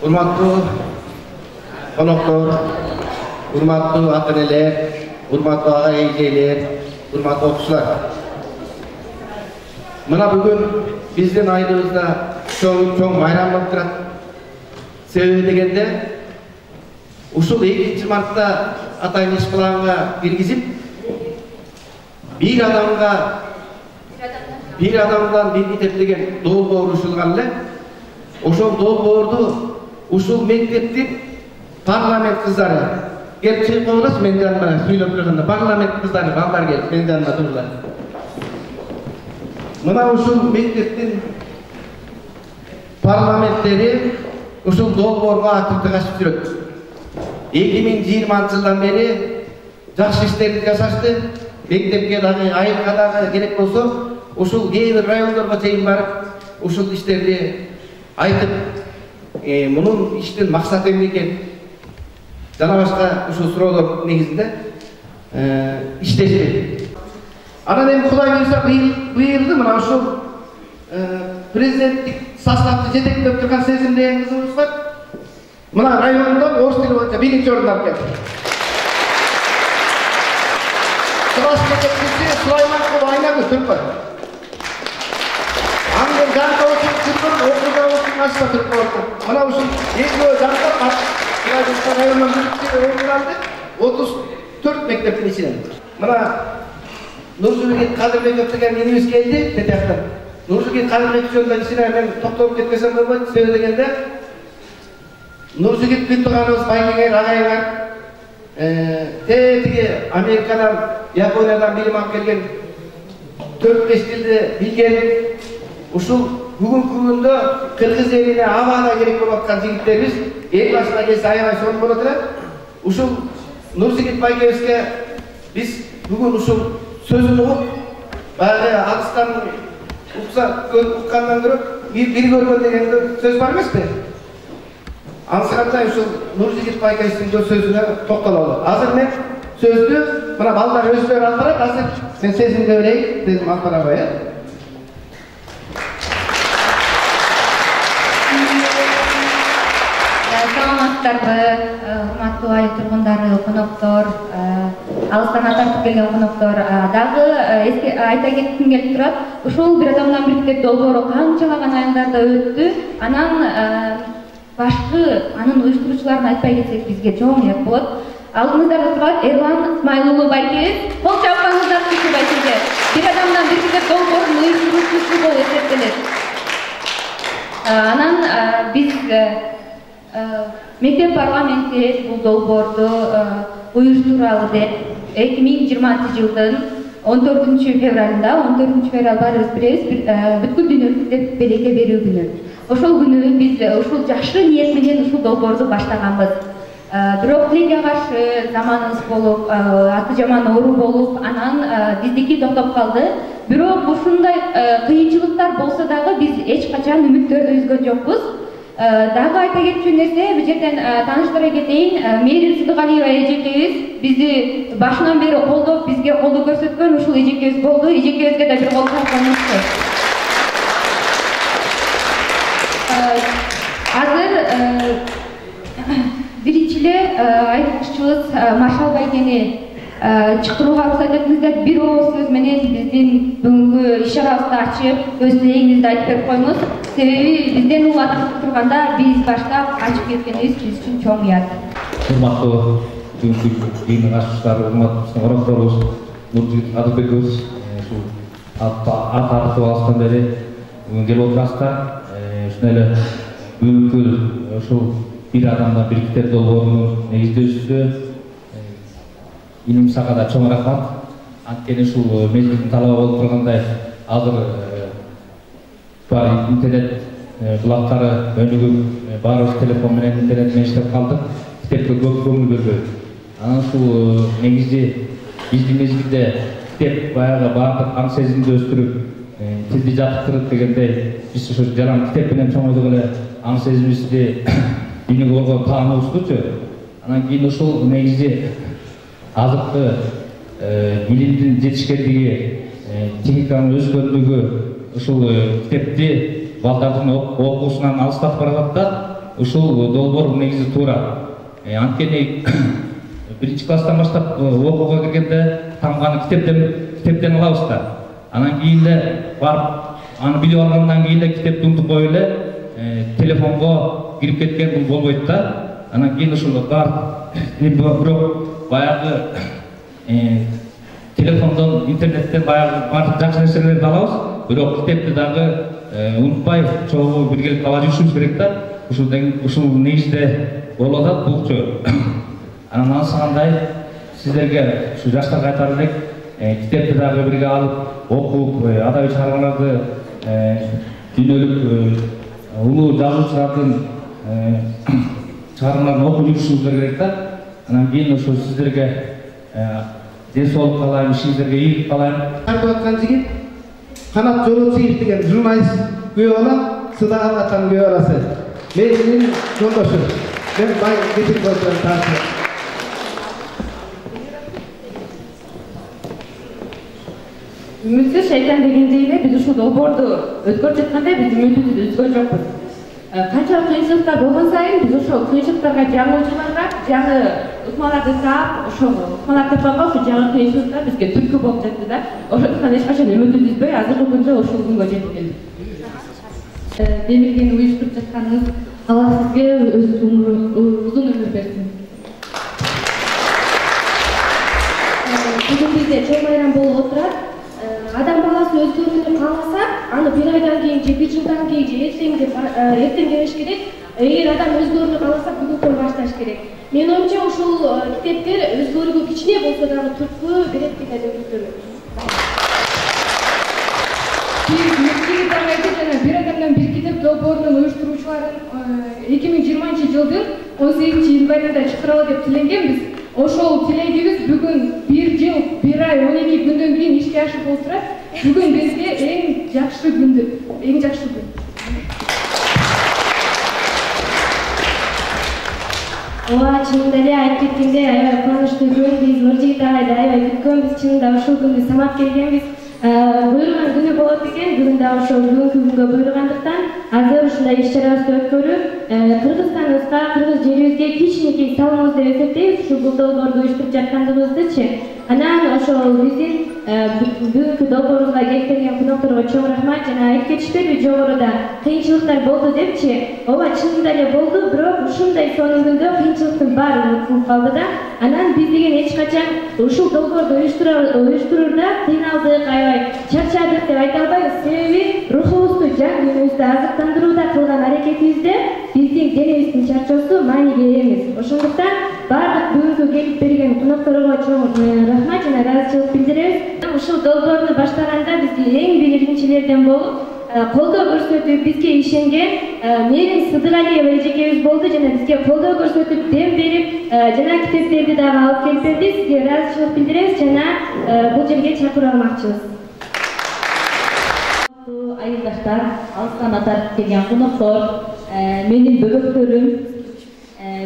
Урматтуу коноктор, урматтуу ата-энелер, урматтуу ага-эжелер, урматтуу окуучулар. Мына бүгүн биздин айылыбызда чоң майрам болуп турат. Себеби дегенде ушул 2 мартта атайын иш планга киргизип, бир адамдан бир мектеп деген долбоор ушулган эле. Ошол долбоорду ушул мектептин парламент кыздары келип чыгып коебуз. Мен жаныма сүйлөп турганда парламент кыздары балдар келип мен жаныма турдулар. Мына ушул мектептин парламенттери ушул долбоорго активдүү катышып жүрөт. 2020 жылдан бери жакшы иштерди жасашты. Мектепке дагы, айылга дагы керек болсо, ушул кээ бир райондорго чейин барып, ушул иштерди айтып, мунун иштин максаты эмне экен? Жана башка ушул суроолор негизинде иштешти. Анан эми Кудай буйрса быйылды мына ушул президенттик составды жетектеп турган Сезим деген кызыбыз бар. Мына райондон орус тили боюнча 1-чи орунду алып келди. Класс жетекчиси Сулайманкул Айнагүл Түркбай. Анын жанкабы Түркбай окуучу ашта Түркбай. Мына ушул экөө жанкап райондон 1-чи орун алды. 34 мектептин ичинен. Мына Нуржубек Кадырбеков деген менибиз келди тетияктан. Нуржубек Кадырбеков жөнүндө кичине мен токтолуп кеткесем болбойт. Себеби дегенде Нуржубек Күнтуганыбыз байгеңер агайыңар тиги Америкадан, Япониядан билим алып келген 4-5 тилди билген ушул бүгүнкү күндө кыргыз элине абада керек болуп аткан жигиттерибиз эл башына келсе аябай сонун болот эле. Ушул Нуржигит байгебизге биз бүгүн ушул сөзүн угуп, баягы алыстан уккандан көрө бир көргөн деген сөз бар эмеспи? Ансыкандай ушул Нуржигит байгебиздин сөзүнө токтололу. Азыр мен сөздү мына балдар өздөрү алып барат. Азыр мен Сезимге берейин, Сезим алып барабы, Саламатсыздарбы, урматтуу айыл тургундары, коноктор, алыстан тартып келген коноктор. Дагы айта кетким келип турат. Ушул бир адамдан бир китеп долбоору канчалаган айылдарда өттү. Анан башкы анын уюштуруучуларын айтпай кетсек бизге чоң уят болот. Алдыңыздарда турат Эрлан Исмайлуулу байкебиз. Кол чаппаңыздар кичи байкеге. Бир адамдан бир китеп долбоорунун уюштуруучусу болуп эсептелет. Анан биз мектеп парламенти бул долбоорду уюштуралы деп 2020 жылдын 14 февралында, 14 февраль баарыбыз билебиз, бүткүл дүйнөлүк китеп береке берүү күнү. Ошол күнү биз ушул жакшы ниет менен ушул долбоорду баштаганбыз. Бирок тилекке каршы заманыбыз болуп, аты жаман оору болуп, анан биздики токтоп калды. Бирок ушундай кыйынчылыктар болсо дагы биз эч качан үмүттөрдү үзгөн жокпуз. Дагы айта кетчү нерсе, бул жерден тааныштыра кетейин, Мээрим Сыдыгалиева эжекебиз бизди башынан бери колдоп, бизге колдоо көрсөткөн ушул эжекебиз болду. Эжекебизге да бир кол чапканыңызды. Азыр биринчи эле айтчыбыз Маршал байкени чыктырууга уруксат этиңиздер. Бир ооз сөз менен биздин бүгүнкү иш-чарабызды ачып, өз тилегиңизди айтып берип коюңуз. Себеби бизден улам турганда биз баштап ачып кеткенибиз биз үчүн чоң уят. Урматтуу бүгүнкү жыйындын катышуучулары, урматтуу конокторубуз, Нуржигит Кадырбекович, ушул тартып алыштан бери бүгүн келип отурасыздар. Ушуна эле бүгүнкү ушул бир адамдан бир китеп долбоорунун негиздөөчүсү Илим Сагада чоң рахмат. Анткени ушул мезгилдин талабы болуп тургандай азыр бар интернет булактары өнүгүп, баарыбыз телефон менен интернет менен иштеп калдык. Китепке көп көңүл бөлбөйт. Анан ушул негизи биздин мезгилде китеп баягы баардык аң сезимди өстүрүп, тилди жактырып дегендей, биз ушул жаран китеп менен чоңойдук эле аң сезимибизди дүйнөгө болгон таануубуздучу. Анан кийин ушул негизи азыркы билимдин жетишкендиги, техниканын өскөндүгү ушул китепти балдардын окуусунан алыстатып баратат. ушул долбоор негизи туура. Анткени биринчи класстан баштап окууга киргенде тамганы китептен алабыз да. Анан кийин эле барып аны билип алгандан кийин эле китепти унутуп коюп эле телефонго кирип кеткен бул болбойт да. Анан кийин ушул бирок баягы телефондон интернеттен баягы бардык жакшы нерселерди алабыз, бирок китепти дагы унутпай чогуу биргеликте ала жүрүшүбүз керек да. Ушул негизде болуп атат булчу. Анан ансыгандай сиздерге ушу жаштарга айтар элек, китепти дагы бирге алып, окуп, адабий чыгармаларды дүйнөлүк улуу жазуучулардын чыгармаларын окуп жүрүшүңүздөр керек да. Анан кийин ушу сиздерге ден соолук каалайм, ишиңиздерге ийгилик каалайм. Айтып аткан жигит Канат Жолотсуев деген журналист күйөө алам, Сыдаган атам күйөө аласы. Менин жолдошум. Мен бай кетип койдум таасы. Үмүтсүз шайтан дегендей эле биз ушул долбоорду өткөрүп жатканда биз үмүтүбүздү үзгөн жокпуз. Канчалык кыйынчылыктар болгон сайын биз ошол кыйынчылыктарга жаңылуучуларга жаңы ыкмаларды таап, ошол ыкмалар тапканга ошол жаңы кыйынчылыктар бизге түрткү болуп жатты да. Ошондуктан эч качан үмүтүбүздү үзбөй азыркы күндө ушул күнгө жеткен. Демилгени уюштуруп жатканыңыз Алла сизге узун өмүр берсин. Бүгүн бизде чоң байрам болуп отурат. Адам баласы өзгөрүүнү кааласа, аны бир айдан кийин же бир жылдан кийин же эртең демеш керек. Эгер адам өзгөрүүнү кааласа, бүгүнкөн башташ керек. Менин оюмча ушул китептер өзгөрүүгө кичине болсо дагы түрткү берет деп үмүттөнөм. Bir adamdan bir kitap dolboorунун уюштуруучуларын 2020 жылдын 18 январында чыгаралы деп тилегенбиз. Ошол тилегибиз бүгүн 1 жыл 1 ай 12 күндөн кийин ишке ашып отурат. Бүгүн бизге эң жакшы күн. Ооба, чынында эле айтып кеткендей аябай кубанычтуу күн. Биз Нуржигит агайды аябай күткөнбүз. Чынында ушул күндү санап келгенбиз. Буйруган күнү болот экен. Бүгүн да ошол бүгүнкү күнгө буйругандыктан азыр ушундай иш-чарабызды өткөрүп, Кыргызстаныбызга, кыргыз жерибизге кичинекей салымыбыз деп эсептейбиз. Ушул долбоорду уюштуруп жаткандыгыбыздычы. Анан ошол биздин бүгүнкү долбоорубузга келип келген конокторго чоң рахмат. Жана айтып кетишпеби жогоруда кыйынчылыктар болду депчи. Ооба, чынында эле болду, бирок ушундай сонун күндө кыйынчылыктын баары унутулуп калды да. Анан биз деген эч качан ушул долбоорду уюштурууда кыйналдык, аябай чарчадык деп айта албайбыз. Себеби рухубузду, жан дүйнөбүздү азыктандырууда кылган аракетибизде биздин денебиздин чарчоосу мааниге ээ эмес. Ошондуктан бардык бүгүнкү келип берген конокторго чоң рахмат жана ыраазычылык билдиребиз. Ушул долбоорду баштаганда бизге эң биринчилерден болуп, колдоо көрсөтүп, бизге ишенген Мээрим Сыдыгалиева эжекебиз болду жана бизге колдоо көрсөтүп, дем берип, жана китептерди дагы алып келип берди. Сизге ыраазычылык билдиребиз жана бул жерге чакырып алмакчыбыз. Айылдаштар, алыстан атап келген коноктор, менин бөбөктөрүм,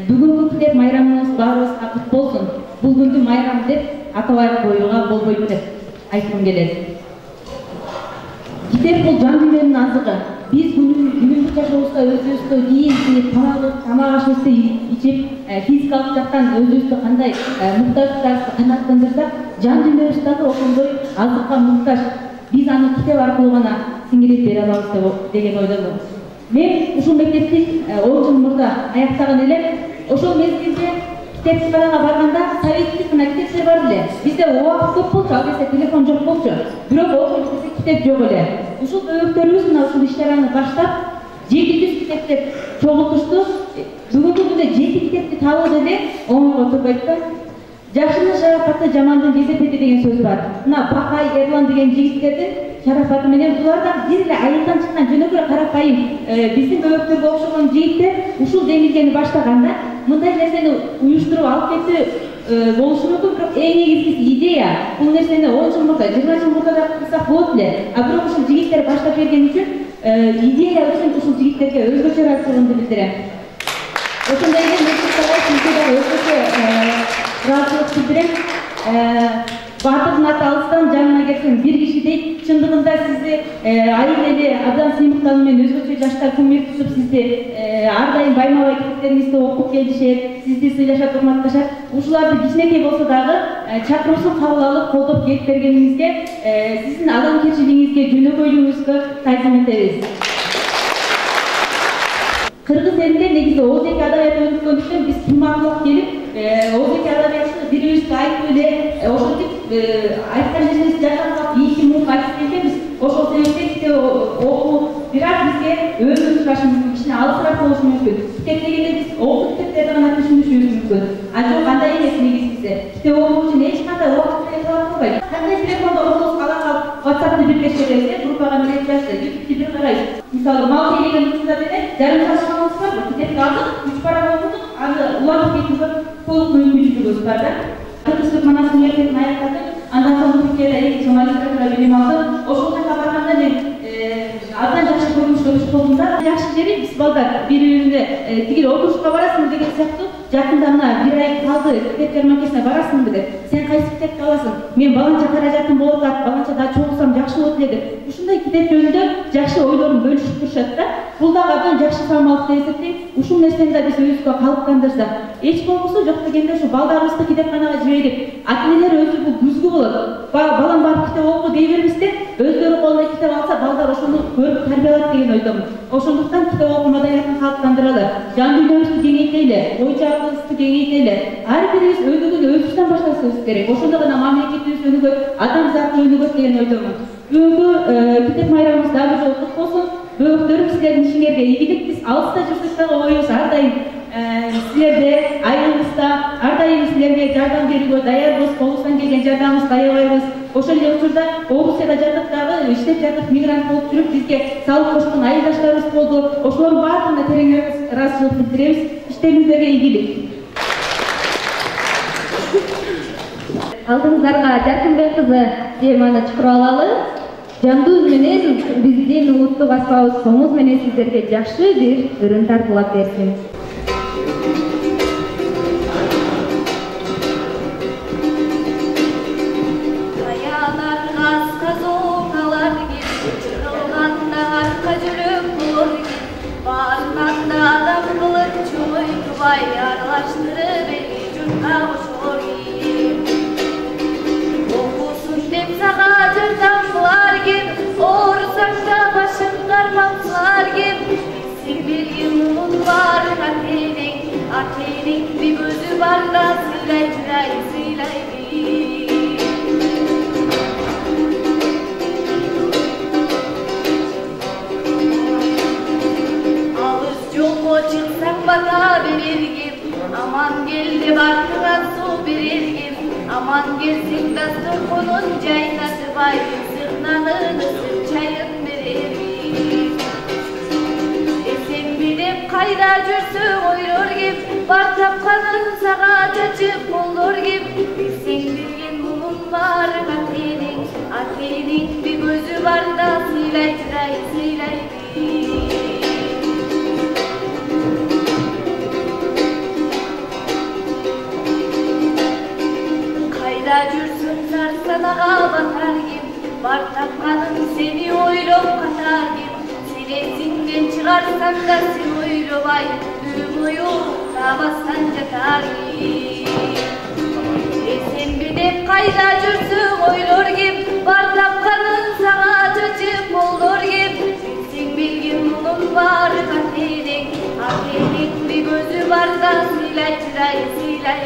бүгүнкү китеп майрамыбыз баарыбызга кут болсун. Бул күндү майрам деп атабай коюуга болбойт деп айткым келет. Китеп бул жан дүйнөнүн азыгы. Биз күнүмдүк жашообузда өзүбүзгө кийин тамак ашыбызды ичип, физикалык жактан өзүбүздү кандай муктаждыктарыбызды канааттандырсак, жан дүйнөбүз дагы ошондой азыкка муктаж. Биз аны китеп аркылуу гана сиңирип бере алабыз деген ойдомун. Мен ушул мектепти 10 жыл мурда аяктаган элем. Ошол мезгилде китепканага барганда советтик гана китептер бар эле. Бизде убакыт көп болчу, ал кезде телефон жок болчу. Бирок окуйт десек китеп жок эле. Ушул бөбөктөрүбүз мына ушул иш-чараны баштап 700 китепти чогултушту. Бүгүнкү күндө 7 китепти табуу деле оңойго турбайт да. Жакшынын шарапаты, жамандын кезепети деген сөз бар. Мына Бакай, Эрлан деген жигиттердин шарапаты менен булар да бир эле айылдан чыккан жөнөкөй карапайым биздин бөбөктөргө окшогон жигиттер ушул демилгени баштаганда мындай нерсени уюштуруп алып кетүү болушу мүмкүн, бирок эң негизгиси идея. Бул нерсени 10 жыл мурда, 20 жыл мурда да кылсак болот эле. А бирок ушул жигиттер баштап берген үчүн идея үчүн ушул жигиттерге өзгөчө ыраазычылыгымды билдирем. Ошондой эле сизге дагы өзгөчө ыраазычылык билдирем. Батырдын аты алыстан жанына келсем бир киши дейт. Чындыгында сизди айылели абдан сыймыктануу менен өзгөчө жаштар көмөк түшүп сизди ар дайым байма-бай китептериңизди окуп келишет, сизди сыйлашат, урматташат. Ушуларды кичинекей болсо дагы чакыруусун кабыл алып, колдоп келип бергениңизге, сиздин адамгерчилигиңизге, жөнөкөйлүгүңүзгө таазим этебиз. Кыргыз элинде негизи Оозеки адабияты өнүккөндүктөн биз тумактуулук келип, Оозеки адабияты бирибизге айтып эле ошентип айткан нерсебизди жаккап ийки муң айтып келгенбиз. Ошол себептен китеп окуу бирок бизге өзүбүз башыбыз кичине алысыраак болушу мүмкүн. Китеп дегенде биз окуу китептерди гана түшүнүшүбүз мүмкүн. А жок андай эмес негизгиси. Китеп окуу үчүн эч кандай убакыт талап кылбайт. Кандай телефондо окуп калган WhatsApp'ты бирлештеребиз, группага менен жазды, YouTube'ду бир карайбыз. Мисалы мал тейлеген учурда деле жарым саатыбыз бар, китепти алдык, 3 парак окудук, аны улантып кетүүгө толук мүмкүнчүлүгүбүз бар да. Кыргызстан Манас университетин аяктадым, андан соң Түркияда журналистикада билим алдым. Ошол жака барганда мен абдан жакшы көрүнүштө өсүп болдум да. Жакшы жери биз балдар бири-бирине тиги отурушка барасың деген сыяктуу, жакында мына бир ай калды, китеп жарманкесине барасыңбы деп. Сен кайсы китепти аласың? Мен баланча каражатым болуп атат, баланча да чогулсам жакшы болот эле деп. Ушундай китеп жөнүндө жакшы ойлорун бөлүшүп турушат да. Бул дагы абдан жакшы формалдык деп эсептейм. Ушул нерсени да биз өзүбүзгө калыптандырсак, эч болбосо жок дегенде ушу балдарыбызды китепканага жиберип, ата-энелер өзү бул күзгү болот. Балам барып китеп окуу дей бербестен, өздөрү колуна китеп алса, балдар ошону көрүп тарбиялат деген ойдомун. Ошондуктан китеп окуу маданиятын калыптандыралы, жан дүйнөбүздү кеңейтели, ой жаабызды кеңейтели. Ар бирибиз өндүгүн өзүбүздөн башташыбыз керек. Ошондо гана мамлекетибиз өнүгөт, адамзат өнүгөт деген ойдомун. Бүгүнкү китеп майрамыбыз дагы жолу кут болсун. Бөөктөрүм силердин ишиңерге ийгилик. Биз алыста жүрсөк дагы оюбуз ар дайым силерде, айылыбызда ар дайым силерге жардам берүүгө даярбыз. Колубуздан келген жардамыбызды аябайбыз. Ошол эле учурда Орусияда жатып дагы иштеп жатып мигрант болуп жүрүп бизге салык кошкон айылдаштарыбыз болду. Ошолордун баардыгына терең ыраазычылык билдиребиз. Иштериңиздерге ийгилик. Алдыңыздарга Жаркынбек кызы теманы чакырып алалы. Жандуу үн менен биздин улуттук аспабыбыз комуз менен сиздерге жакшы бир ырын тартуулап берсин. Каяларга сказоналар кеп, чырылганда арка жүрөк болор кеп, барганда адам кылып чойкубай аралаштырып эли журтка кошор кеп. Окусун деп сага жардам кылар кеп, оорусаң да башың кармап кеп, сен берген мунун баары атенең бир көзү бар да сыйлай сыйлай алыс жолго чыксаң бата берергем, аман келди бартыңа суу бергем, аман келсең дасторконун жайнатып айдын сырнанын ысып чайын берергем. Эсенби деп кайда жүрсөң ойлор кеп, бар тапканын сага чачып колдор кеп, сен берген мунун баары атенең бир көзү бар да сыйлай сыйлай кайда жүрсөң зар санага батар кеп, бар тапканың сени ойлоп катар кеп, сен эсиңден чыгарсаң да сен ойлобай түн бою табастан жатар кеп. Эсенби деп кайда жүрсөң ойлор кеп, бар тапканың сага чачып колдор кеп, сен берген мунун баары атенең бир көзү бар да сыйлай сыйлай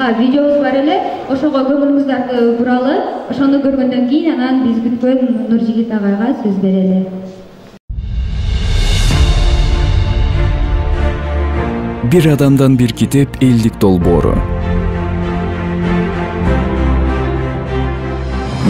кыска видеобуз бар эле, ошого көңүлүңүздөрдү буралы. Ошону көргөндөн кийин анан биз күткөн Нуржигит агайга сөз берели. Bir adamdan bir kitap ellik dolboru.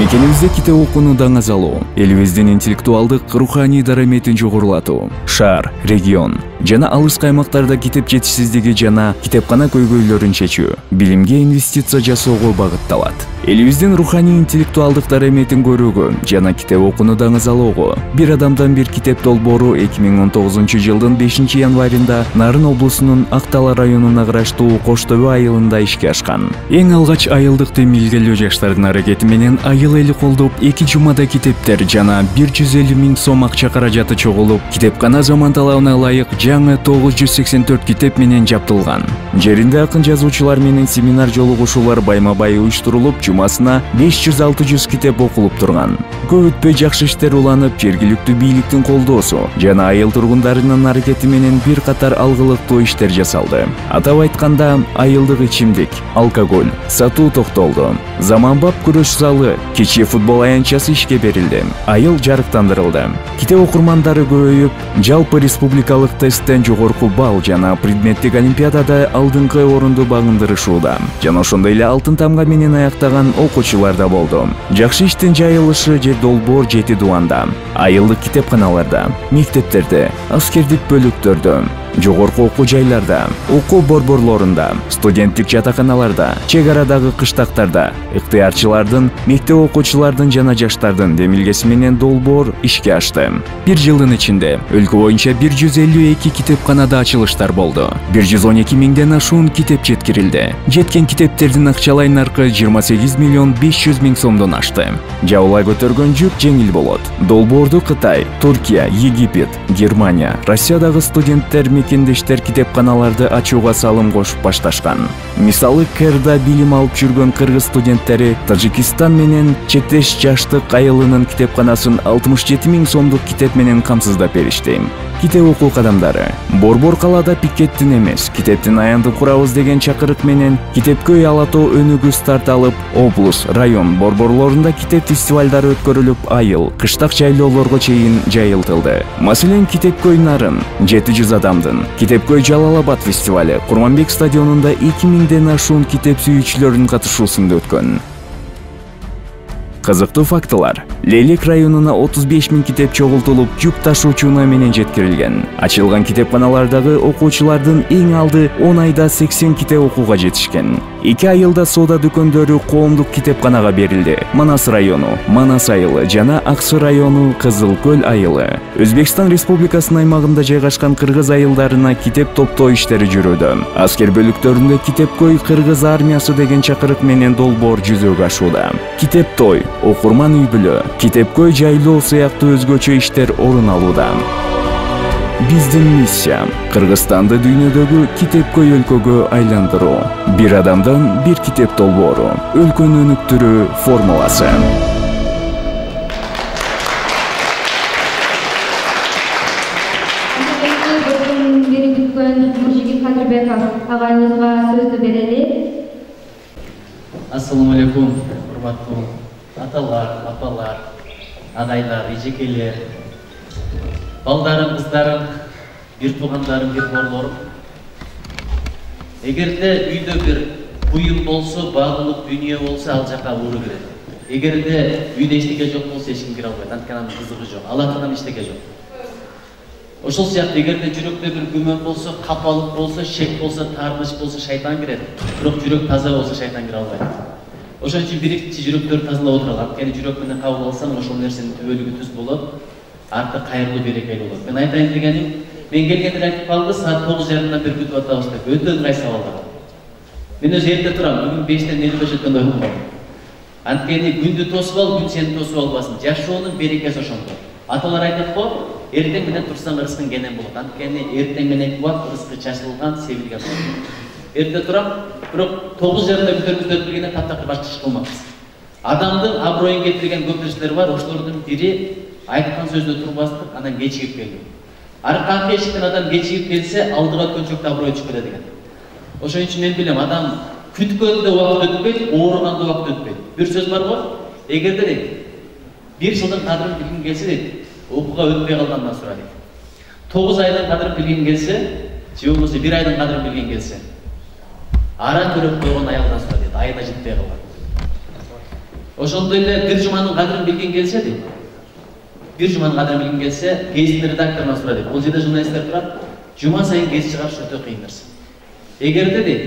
Мекенибизде китеп окууну даңазалоо, элибиздин интеллектуалдык, руханий дараметин жогорулатуу, шаар, регион жана алыс каймактарда китеп жетишсиздиги жана китепкана көйгөйлөрүн чечүү, билимге инвестиция жасоого багытталат. Элибиздин руханий интеллектуалдык дараметин көрүүгө жана китеп окууну даңазалоого «Bir адамдан bir kitap» долбоору 2019-жылдын 5-январында Нарын облусунун Актала районуна караштуу Коштөбө айылында ишке ашкан. Эң алгач айылдыкты милгелүү жаштардын аракети менен айыл эли колдоп 2 жумада китептер жана 150 000 сом акча каражаты чогулуп, китепкана заман талабына ылайык жаңы 984 китеп менен жаптылган. Жеринде акын жазуучулар менен семинар жолугушуулар байма-бай уюштурулуп, жумасына 500-600 китеп окулуп турган. Көп өтпөй жакшы иштер уланып, жергиликтүү бийликтин колдоосу жана айыл тургундарынын аракети менен бир катар алгылыктуу иштер жасалды. Атап айтканда, айылдык ичимдик, алкоголь сатуу токтолду. Заманбап күрөш залы, кечээ футбол аянтчасы ишке берилди. Айыл жарыктандырылды. Китеп окурмандары көбөйүп, жалпы республикалык тесттен жогорку балл жана предметтик олимпиадада алдыңкы орунду багындырышууда. Жана ошондой эле алтын тамга менен аяктаган окуучулар да болду. Жакшы иштин жайылышы же долбоор жети дубанда, айылдык китепканаларда, мектептерде, аскердик бөлүктөрдө, жогорку окуу жайларда, окуу борборлорунда, студенттик жатаканаларда, чек арадагы кыштактарда ыктыярчылардын, мектеп окуучулардын жана жаштардын демилгеси менен долбоор ишке ашты. Бир жылдын ичинде өлкө боюнча 152 китепканада ачылыштар болду. 112 миңден ашуун китеп жеткирилди. Жеткен китептердин акчалай наркы 28 миллион 500 000 сомдон ашты. Жабылай көтөргөн жүк жеңил болот. Долбоорду Кытай, Туркия, Египет, Германия, Россиядагы студенттер мекендештер китепканаларды ачууга салым кошуп башташкан. Мисалы, Кырда билим алып жүргөн кыргыз студенттери Тажикистан менен чектеш жаштык айылынын китепканасын 67 000 сомдук китеп менен камсыздап беришти. Китеп окуу кадамдары. Борбор калаада пикеттин эмес, китептин аянды курабыз деген чакырык менен Китепкөй Ала Тоо өнүгүү старт алып, облус, район борборлорунда китеп фестивалдары өткөрүлүп, айыл, кыштак жайлоолорго чейин жайылтылды. Маселен, Китепкөй Нарын 700 адамдын, Китепкөй Жалал-Абад фестивалы Курманбек стадионунда 2000ден ашуун китеп сүйүүчүлөрдүн катышуусунда өткөн. Кызыктуу фактылар. Лейлек районуна 35 000 китеп чогултулуп, жүк ташуучуна менен жеткирилген. Ачылган китепканалардагы окуучулардын эң алды 10 айда 80 китеп окууга жетишкен. 2 айылда соода дүкөндөрү коомдук китепканага берилди. Манас району, Манас айылы жана Аксы району, Кызыл Көл айылы. Өзбекстан Республикасынын аймагында жайгашкан кыргыз айылдарына китеп топтоо иштери жүрүүдө. Аскер бөлүктөрүндө Китепкөй кыргыз армиясы деген чакырык менен долбоор жүзөгө ашууда. Китеп той, окурман үй бүлө, Китепкөй жайлоо сыяктуу өзгөчө иштер орун алууда. Биздин миссия — Кыргызстанды дүйнөдөгү Китепкөй өлкөгө айландыруу. Bir адамдан bir kitap долбоору. Өлкөнү өнүктүрүү формуласы. Нуржигит Кадырбеков агайыбызга сөздү берели. Ассаламу алейкум, урматтуу аталар, апалар, агайлар, эжекелер, балдарым, кыздарым, бир туугандарым, бир борлорум. Эгерде үйдө бир буюм болсо, багылык дүйнө болсо, ал жака ууру кирет. Эгерде үйдө эчтеке жок болсо, эч ким кире албайт. Анткени анын кызыгы жок, алакынан эчтеке жок. Ошол сыяктуу эгерде жүрөктө бир күмөн болсо, капалык болсо, шек болсо, таарыныч болсо, шайтан кирет. Бирок жүрөк таза болсо, шайтан кире албайт. Ошон үчүн биринчи жүрөктөрдү тазалап отуралы. Анткени жүрөк менен кабыл алсаң, ошол нерсенин түбөлүгү түз болот, арты кайырлуу берекелүү болот. Мен айтайын дегеним, мен келгенде айтып калды, саат 9:30 бир күтүп атабыз деп. Өтө ыңгай сабалдар. Мен өзү эрте турам, бүгүн 5-тен 55 өткөндө ойлоп калдым. Анткени күндү тосуп ал, күн сени тосуп албасын. Жашоонун берекеси ошондо. Аталар айтат го, эртең менен турсаң ырыскың кенен болот. Анткени эртең менен убак ырыскы чачылган, себилген болот. Эрте турам, бирок 9:30 көтөрүп келгенде таптакыр башка иш кылмакпыз. Адамдын аброюн кетирген көп нерселер бар, ошолордун бири айткан сөздө турбастык, анан кечигип келүү. Арканкы эшиктен адам кечигип келсе, алдыга өткөн чөктө аброй түшүп кетет экен. Ошон үчүн мен билем, адам күткөндө убакыт өтпөйт, ооруганда убакыт өтпөйт. Бир сөз бар го, эгерде дейт, 1 жылдын кадырын билгиң келсе дейт, окууга өтпөй калгандан сура дейт. 9 айдын кадырын билгиң келсе, же болбосо 1 айдын кадырын билгиң келсе, ара төрөп койгон аялдан сура дейт, айына жетпей калган. Ошондой эле бир жуманын кадырын билгиң келсе дейт, бир жуманын кадырын билгиң келсе, гезиттин редакторунан сура дейт. Бул жерде журналисттер турат, жума сайын гезит чыгарыш өтө кыйын нерсе. Эгерде дейт,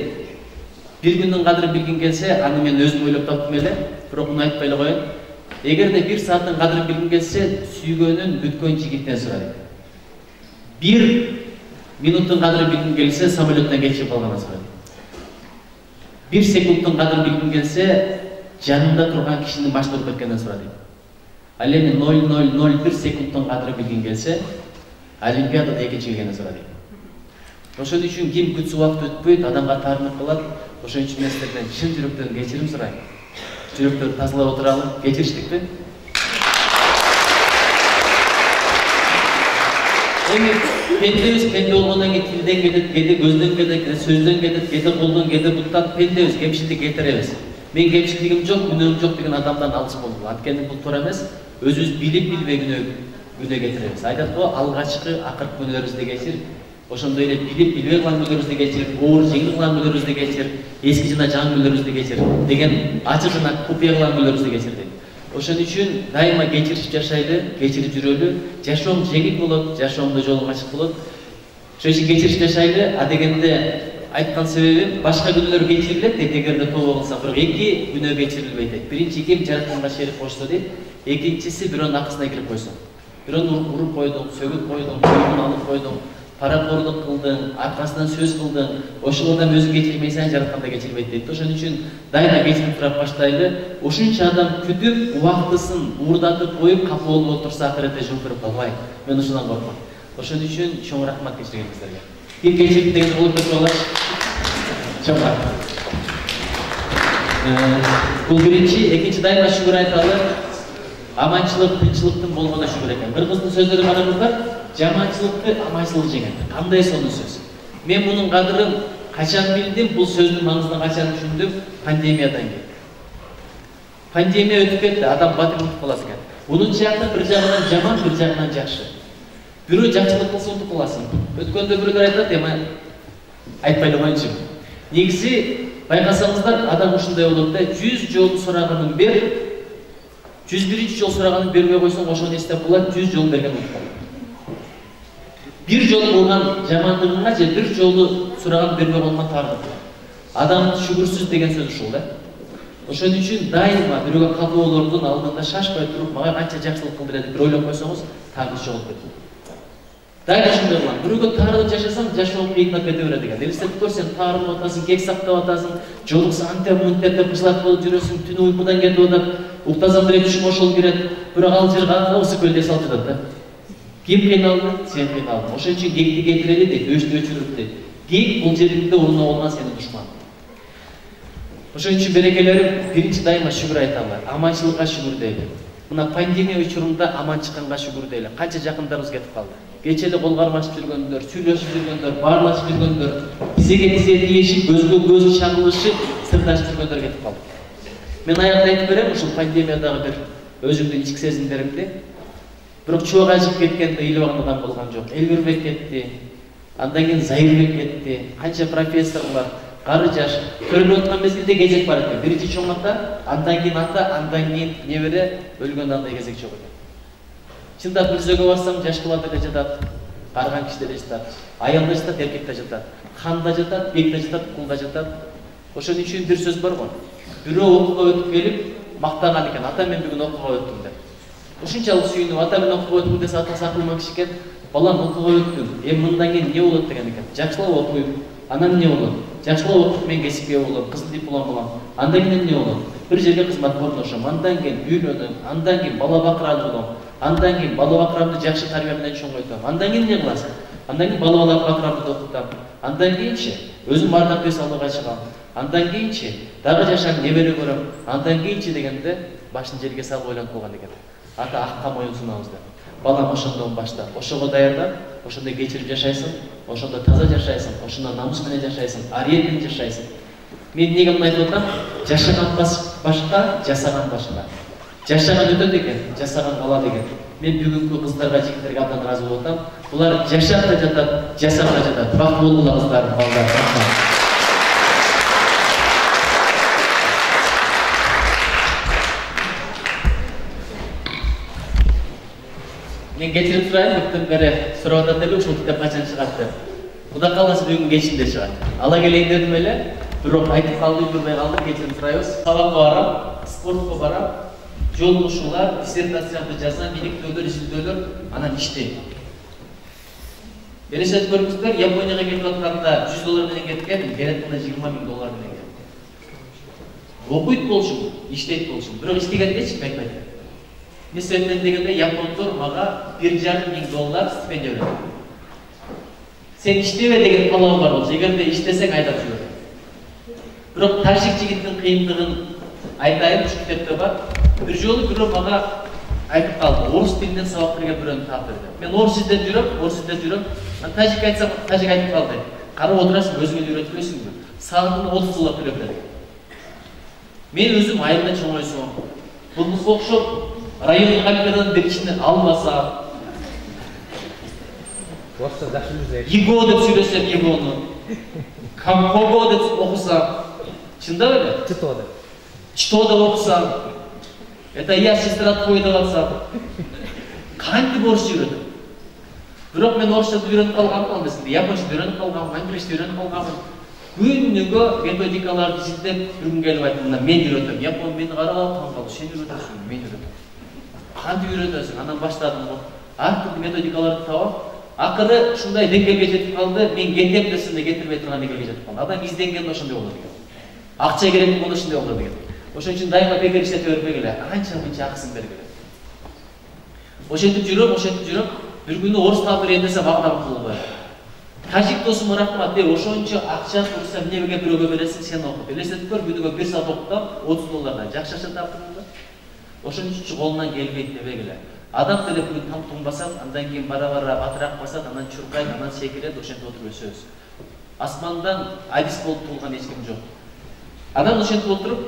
bir күндүн кадырын билгиң келсе, аны мен өзүм ойлоп таптым эле, бирок муну айтпай эле коеюн. Эгерде 1 сааттын кадырын билгиң келсе, сүйгөнүн бүткөн жигиттен сура дейт. 1 минуттун кадырын билгиң келсе, самолеттен кечирип калгандан сура дейт. 1 секундтун кадырын билгиң келсе, жанында турган кишинин башын уруп кеткенден сура дейт. Ал эми 0,001 секундтун кадырын билгиң келсе, Олимпиадада экинчи келгенден сура дейт. Ошон үчүн ким күтсө убакыт өтпөйт, адамга таарынып калат. Ошон үчүн мен сиздерден чын жүрөктөн кечирим сурайм. Жүрөктөрдү тазалап отуралы, кечириштикпи? Эми пендебиз, пенде болгондон кийин тилден кетет, кээде көздөн кетет, кээде сөздөн кетет, кээде колдон, кээде буттан пендебиз, кемчилдик кетиребиз. Мен кемчилдигим жок, күнөөм жок деген адамдан алыс болду. Анткени бул туура эмес. Өзүбүз билип билбей күнөө кетиребиз. Айтат го, алгачкы акыркы күнөөбүздү кечир. Ошондой эле билип билбей кылган күнөөбүздү кечир, оор жеңил кылган күнөөбүздү кечир, эски жана жаңы күнөөбүздү кечир деген ачык жана купуя кылган күнөөбүздү кечир дейт. Ошон үчүн дайыма кечиришип жашайлы, кечирип жүрөлү. Жашоом жеңил болот, жашоомдо жолуң ачык болот. Ошон үчүн кечиришип жашайлы. А дегенде айткан себебим башка күнөөлөр кечирилет дейт, эгерде тобо кылса, бирок 2 күнөө кечирилбейт дейт. Биринчи ким жаратканга шерик кошсо дейт, экинчиси бирөөнүн акысына кирип койсо. Бирөөнү уруп койдуң, сөгүп койдуң, көйгүн алып койдуң, паракорлук кылдың, аркасынан сөз кылдың, ошол адам өзүн кечирмейсен, жаратканда кечирбейт дейт. Ошон үчүн дайыма кечирип туруп баштайлы. Ошончо адам күтүп, убактысын уурдатып коюп, капа болуп отурса, акыретте жумтуруп калбайт. Мен ошондон коркмом. Ошон үчүн чоң рахмат кечиргениңиздерге. Ким кечирип дегенди болуп кетип алат? Чоң рахмат. Бул биринчи, экинчи дайыма шүгүр айталы. Аманчылык, тынчылыктын болгонуна шүгүр экен. Бир кыздын сөздөрү караңыздар. Жаманчылыкты аманчылык жеңет. Кандай сонун сөз. Мен мунун кадырын качан билдим, бул сөздүн маңызын качан түшүндүм? Пандемиядан кийин. Пандемия өтүп кетти, адам батыр унутуп калат экен. Бунун жагы бир жагынан жаман, бир жагынан жакшы. Бирөө жакшылык кылса унутуп каласың. Өткөндө бирөөлөр айтат, эми айтпай эле коеюнчу. Негизи байкасаңыздар, адам ушундай болот да, 100 жолу сураганын бер, 101-чи жол сураганын бербей койсоң, ошону эстеп калат, 100 жол берген унутуп калат. Bir жолу болгон жамандыгыңа же бир жолу сураган бербей койгон таарынып. Адам шүгүрсүз деген сөз ушул да. Ошон үчүн дайыма бирөөгө кабылоолордун алдында шашпай туруп, мага канча жакшылык кылды деп бир ойлоп койсоңуз, таарыныч жоготуп кетет. Дайыма ушундай кылам. Бирөөгө таарынып жашасаң, жашоо кыйынап кете берет экен. Элестетип көрсөң, таарынып атасың, кек сактап атасың, жолукса антеп мынтеп деп кыжлат болуп жүрөсүң, түнү уйкудан кетип атат, уктасаң деле түшүм ошол кирет, бирок ал жерге ысык көлдей салып жатат да. Ким кыйналды? Сен кыйналдың. Ошон үчүн кекти кетирели дейт, өчтү өчүрүп дейт. Кек бул жеринде орнуна болгон сенин душман. Ошон үчүн берекелерим, биринчи дайыма шүгүр айталы, аманчылыкка шүгүр дейли. Мына пандемия учурунда аман чыкканга шүгүр дейли. Канча жакындарыбыз кетип калды. Кече эле кол кармашып жүргөндөр, сүйлөшүп жүргөндөр, баарлашып жүргөндөр, тизеге тизе тиешип, көзгө көз чагылышып, сырдашып жүргөндөр кетип калды. Мен аякта айтып берем, ушул пандемиядагы бир өзүмдүн ички сезимдеримди. Бирок чубак ажып кеткенде ыйлабаган адам болгон жок. Элбирбек кетти. Андан кийин Зайырбек кетти. Канча профессорлор, кары жаш көрүнүп аткан мезгилде кезек бар экен. Биринчи чоң ата, андан кийин ата, андан кийин небере өлгөндө андай кезек жок экен. Чындап мүрзөгө барсам, жаш бала да жатат, карыган киши да жатат, аял да жатат, эркек да жатат, хан да жатат, бек да жатат, кул да жатат. Ошон үчүн бир сөз бар го. Бирөө окууга өтүп келип мактаган экен. Ата мен бүгүн окууга өттүм деп. Ушунчалык сүйүнүп, ата мен окууга өттүм десе, атасы акылман киши экен. Балам окууга өттүм. Мындан кийин эмне болот деген экен. Жакшылап окуйм. Анан эмне болот? Жакшылап окуп мен кесипке болом, кызыл диплом алам. Андан кийин эмне болот? Бир жерге кызмат орношом. Андан кийин үйлөнөм. Андан кийин бала бакырар болом. Андан кийин бала бакырамды жакшы тарбия менен чоңойтом. Андан кийин эмне кыласың? Андан кийин бала бакырамды окутам. Андан кийинчи өзүм бардак бес алууга чыгам. Андан кийинчи дагы жашап небере көрөм. Андан кийинчи дегенде башын жерге салып ойлонуп калган экен. Ата акка моюн сунабыз деп. Балам ошондон башта, ошого даярдап, ошондой кечирип жашайсың, ошондо таза жашайсың, ошондо намыс менен жашайсың, ариет менен жашайсың. Мен неге мына айтып отырмын? Жашаган башка, жасаган башка. Жашаган өтөт экен, жасаган калат экен. Мен бүгүнкү кыздарга, жигиттерге абдан ыраазы болуп атам. Булар жашап да жатат, жасап да жатат. Бактылуу болгула кыздар, балдар. Мен кечирип сурайын, бүттөн бери сурап атат эле, ушул китеп качан чыгат деп. Кудай кааласа бүгүн кечинде чыгат. Ала келейин дедим эле, бирок айтып калдым, билбей калдым, кечирип сурайбыз. Сабакка барам, спортко барам, жолугушуулар, диссертациямды жазам, бириктөөлөр, изилдөөлөр, анан иштейм. Элестетип көрүңүздөр, Японияга кетип атканда $100 менен кеткен, Беретмана $20,000 менен кеткен. Окуйт болчумун, иштейт болчумун, бирок иштегенди эч ким айтпайт. Эмне себептен дегенде япондор мага $1,500 стипендия берет. Сен иштебе деген талабы бар болчу, эгерде иштесең айдап жибер. Бирок тажик жигиттин кыйындыгын айтайын, ушу китепте бар. Бир жолу бирөө мага айтып калды, орус тилинен сабак берген бирөөнү таап берди. Мен орус издеп жүрөм. Мен тажик айтсам, тажик айтып калды. Карап отурасың, өзүңө үйрөтпөйсүңбү? Саатына 30 доллар төлөп берди. Мен өзүм айылда чоңойсом, булмузга окшоп райондук олимпиаданын биринчисине албасам, Его деп сүйлөсөм, Егону, Кого деп окусам, чындап эле? Что деп окусам, это я сестра твой деп атсам, кантип орусча үйрөтөм? Бирок мен орусча үйрөнүп калганмын, японча үйрөнүп калганмын, англисча үйрөнүп калганмын. Күнүгө методикаларды изилдеп жүргүм келип айтты, мен үйрөтөм. Япон мени карап таң калды, сен үйрөтөсүң, мен үйрөтөм. Кантип үйрөтөсүң? Анан баштадым го. Ар түрдүү методикаларды табам. Акыры ушундай деңгээлге жетип калды, мен кетем десем да кетирбей турган деңгээлге жетип калды. Адам изденгенде ошондой болот экен. Акча керек болсо ошондой болот экен. Ошон үчүн дайыма бекер иштете бербегиле, анча-мынча акысын бергиле. Ошентип жүрөм. Бир күнү орус таап берейин десем, акырам кылбайт. Тажик досума рахмат, ошончо акча турса эмнеге бирөөгө бересиң, сен окут. Элестетип көр, күнүгө 1 саат окутсам $30. Жакшы акча таптым да. Ошон үчүн колунан келбейт дебегиле. Адам деле күн там туңбасат, андан кийин бара-бара батыраак басат, анан чуркайт, анан секирет, ошентип отуруп өсөбүз. Асмандан адис болуп туулган эч ким жок. Анан ошентип отуруп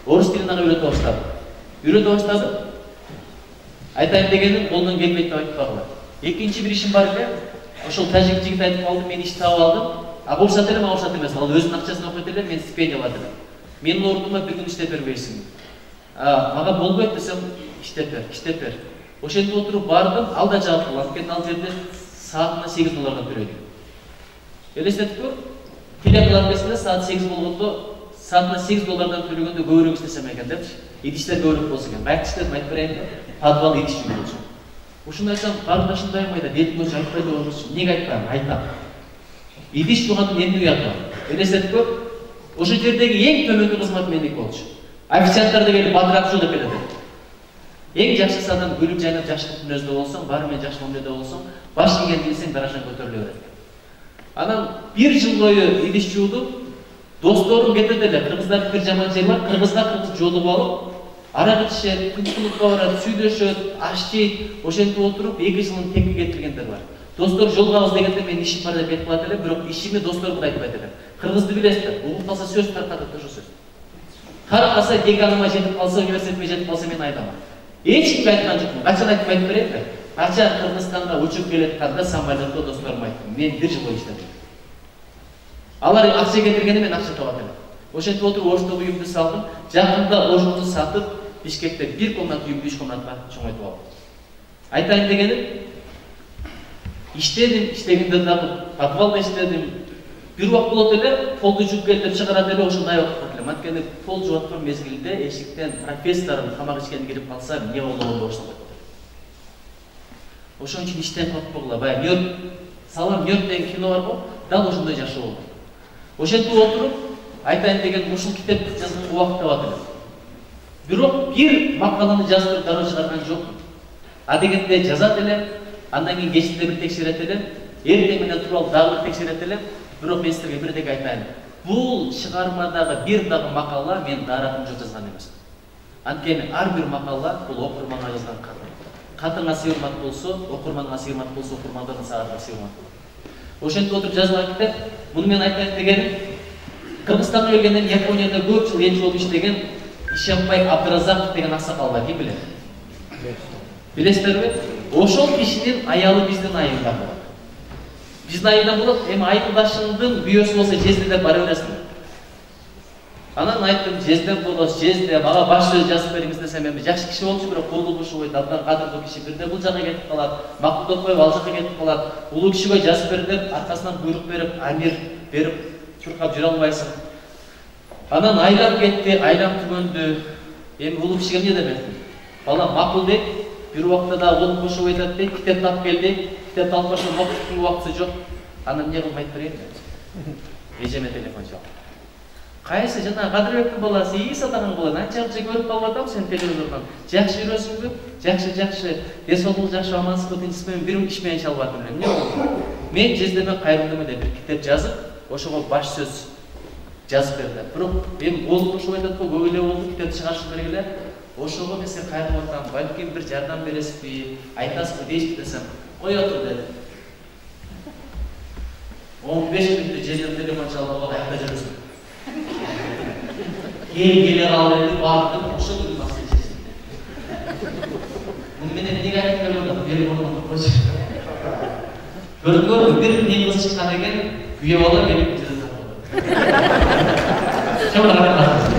орус тилин ага үйрөтө баштадым. Айтайын дегеним, колунан келбейт деп айтпагыла. Экинчи бир ишим бар эле. Ошол тажик жигит айтып калды, мен иш таап алдым. А уруксат эле, мага уруксат эмес. Ал өзүнүн акчасын окуйт эле, мен стипендия алат элем. Менин ордума бир күн иштеп бербейсиңби? Мага болбойт десем, иштеп бер. Ошентип отуруп бардым, ал да жаап калды. Анткени ал жерде саатына $8 төлөйт. Элестетип көр, теле эмесинде саат 8 болгондо, саатына $8 төлөгөндө көбүрөөк иштесем экен депчи. Идиштер көбүрөөк болсо экен. Баягы иштедим, айтып берейинби? Подвал идиш жүргүзчү. Ушуну айтсам, карындашымдайым айтат, эртең өзү айтпай деп ойлойсуң. Неге айтпайм? Айтам. Идиш жуугандын эмне уятым? Элестетип көр, ошол жердеги эң төмөнкү кызмат меники болчу. Официанттар келип батыраак жуу деп келет. Эң жакшысы адам күлүп жайнап жакшылыктын өзүндө болсоң, баары менен жакшы мамиледе болсоң, баш ийген билсең даражаң көтөрүлө берет. Анан 1 жыл бою идиш жуудум. Досторум кетет эле, кыргыздардын бир жаман жери бар, кыргызга кыргыз жолугуп алып, арак ичишет, күн-клубка барат, сүйлөшөт, аш жейт, ошентип отуруп 2 жылын текке кетиргендер бар. Достор жолугабыз дегенде мен ишим бар деп кетип калат эле, бирок ишими досторго айтпайт элем. Кыргызды билесиздер, угуп калса сөз таркатат ошо сөз. Таркаса деканыма жетип калса, университетке жетип калса мен айтамын. Эч кимге айткан жокмун. Качан айтып берейинби? Качан Кыргызстанга учуп келатканда самолетто досторума айттым. Мен 1 жыл бою иштедим. Алар акча кетиргенде мен акча табат элем. Ошентип отуруп Ошто үйүмдү салдым. Жакында Ошону сатып, Бишкекте 1 комнат үйүмдү 3 комнатка чоңойтуп алдым. Айтайын дегеним, иштегенде дагы подвалда иштедим. Бир убак болот эле, полду жууп кел деп чыгарат эле, ошондой убакыт элем. Анткени пол жууп аткан мезгилде эшиктен профессордун тамак ичкени кирип калса, эмне болобу деп ошондой. Ошон үчүн иштен калпагыла. Баягы Нью-Йорк, Салам Нью-Йорк деген кино бар го, дал ошондой жашоо болду. Ошентип отуруп, айтайын деген ушул китепти жазган убакыт табат элем. Бирок бир макаланы жаздырып дароо чыгарган жокмун. А дегенде жазат элем, андан кийин кечинде бир текшерет элем, эртең менен туруп алып дагы бир текшерет элем. Бирок мен силерге бир деге айтайын. Бул чыгармадагы бир дагы макала мен даракым жок жазган эмес. Анткени ар бир макала бул окурманга жазган кат. Катыңа сыйырмат болсо, окурманга сыйырмат болсо, окурмандан сага сыйырмат болот. Ошентип отуруп жазган китеп, муну мен айтайын дегеним, Кыргызстанга келгенден Японияда көп жыл ел жолу иштеген Ишенбай Абдыразаков деген аксакал бар, ким билет? Билесиздерби? Ошол кишинин аялы биздин айылдан болот. Биздин айылдан болот, эми айылдашыңдын бүйөсү болсо жезде деп бара бересиң. Анан айттым, жезден болос, жезде, мага баш сөз жазып бериңиз десем, эми жакшы киши болчу, бирок курулушу койду, абдан кадырлуу киши, бирде бул жака кетип калат, макулдап коюп ал жака кетип калат, улуу кишиге жазып бер деп аркасынан буйрук берип, амир берип, чуркап жүрө албайсың. Анан айлап кетти, айлам түгөндү. Эми улуу кишиге эмне дебекмин? Бала макул дейт, бир убакта да колун кошуп айтат дейт, китеп тап келди, китеп алып башка окуттун убактысы жок. Анан эмне кылып айтып берейин? Эжеме телефон чалып. Кайсы жана Кадырбектин баласы, ии сатаган бала, анча-мынча көрүп калып атам сен телевизордон. Жакшы жүрөсүңбү? Жакшы. Дес болду жакшы, амансызбы, тынчсызбы? Бир иш менен чалып атам. Эмне болду? Мен жездеме кайрылдым деп бир китеп жазып, ошого баш сөз жазып берди. Бирок эми колун кошуп айтат го, көп эле болду, китеп чыгарышып бергиле. Ошого мен сен кайрылып атам, балким бир жардам бересизби, айтасызбы дейсизби десем, кой отур деди. 15 мүнөттө жездем телефон чалып кайда жүрөсүң? Келе калды, бардым, ошо күнү басып жездем. Муну менен эмне айтып келип атам? Бери болмоду койчу. Көргөн бир эмне кылып чыккан экен, күйөө бала келип Чоң рахмат.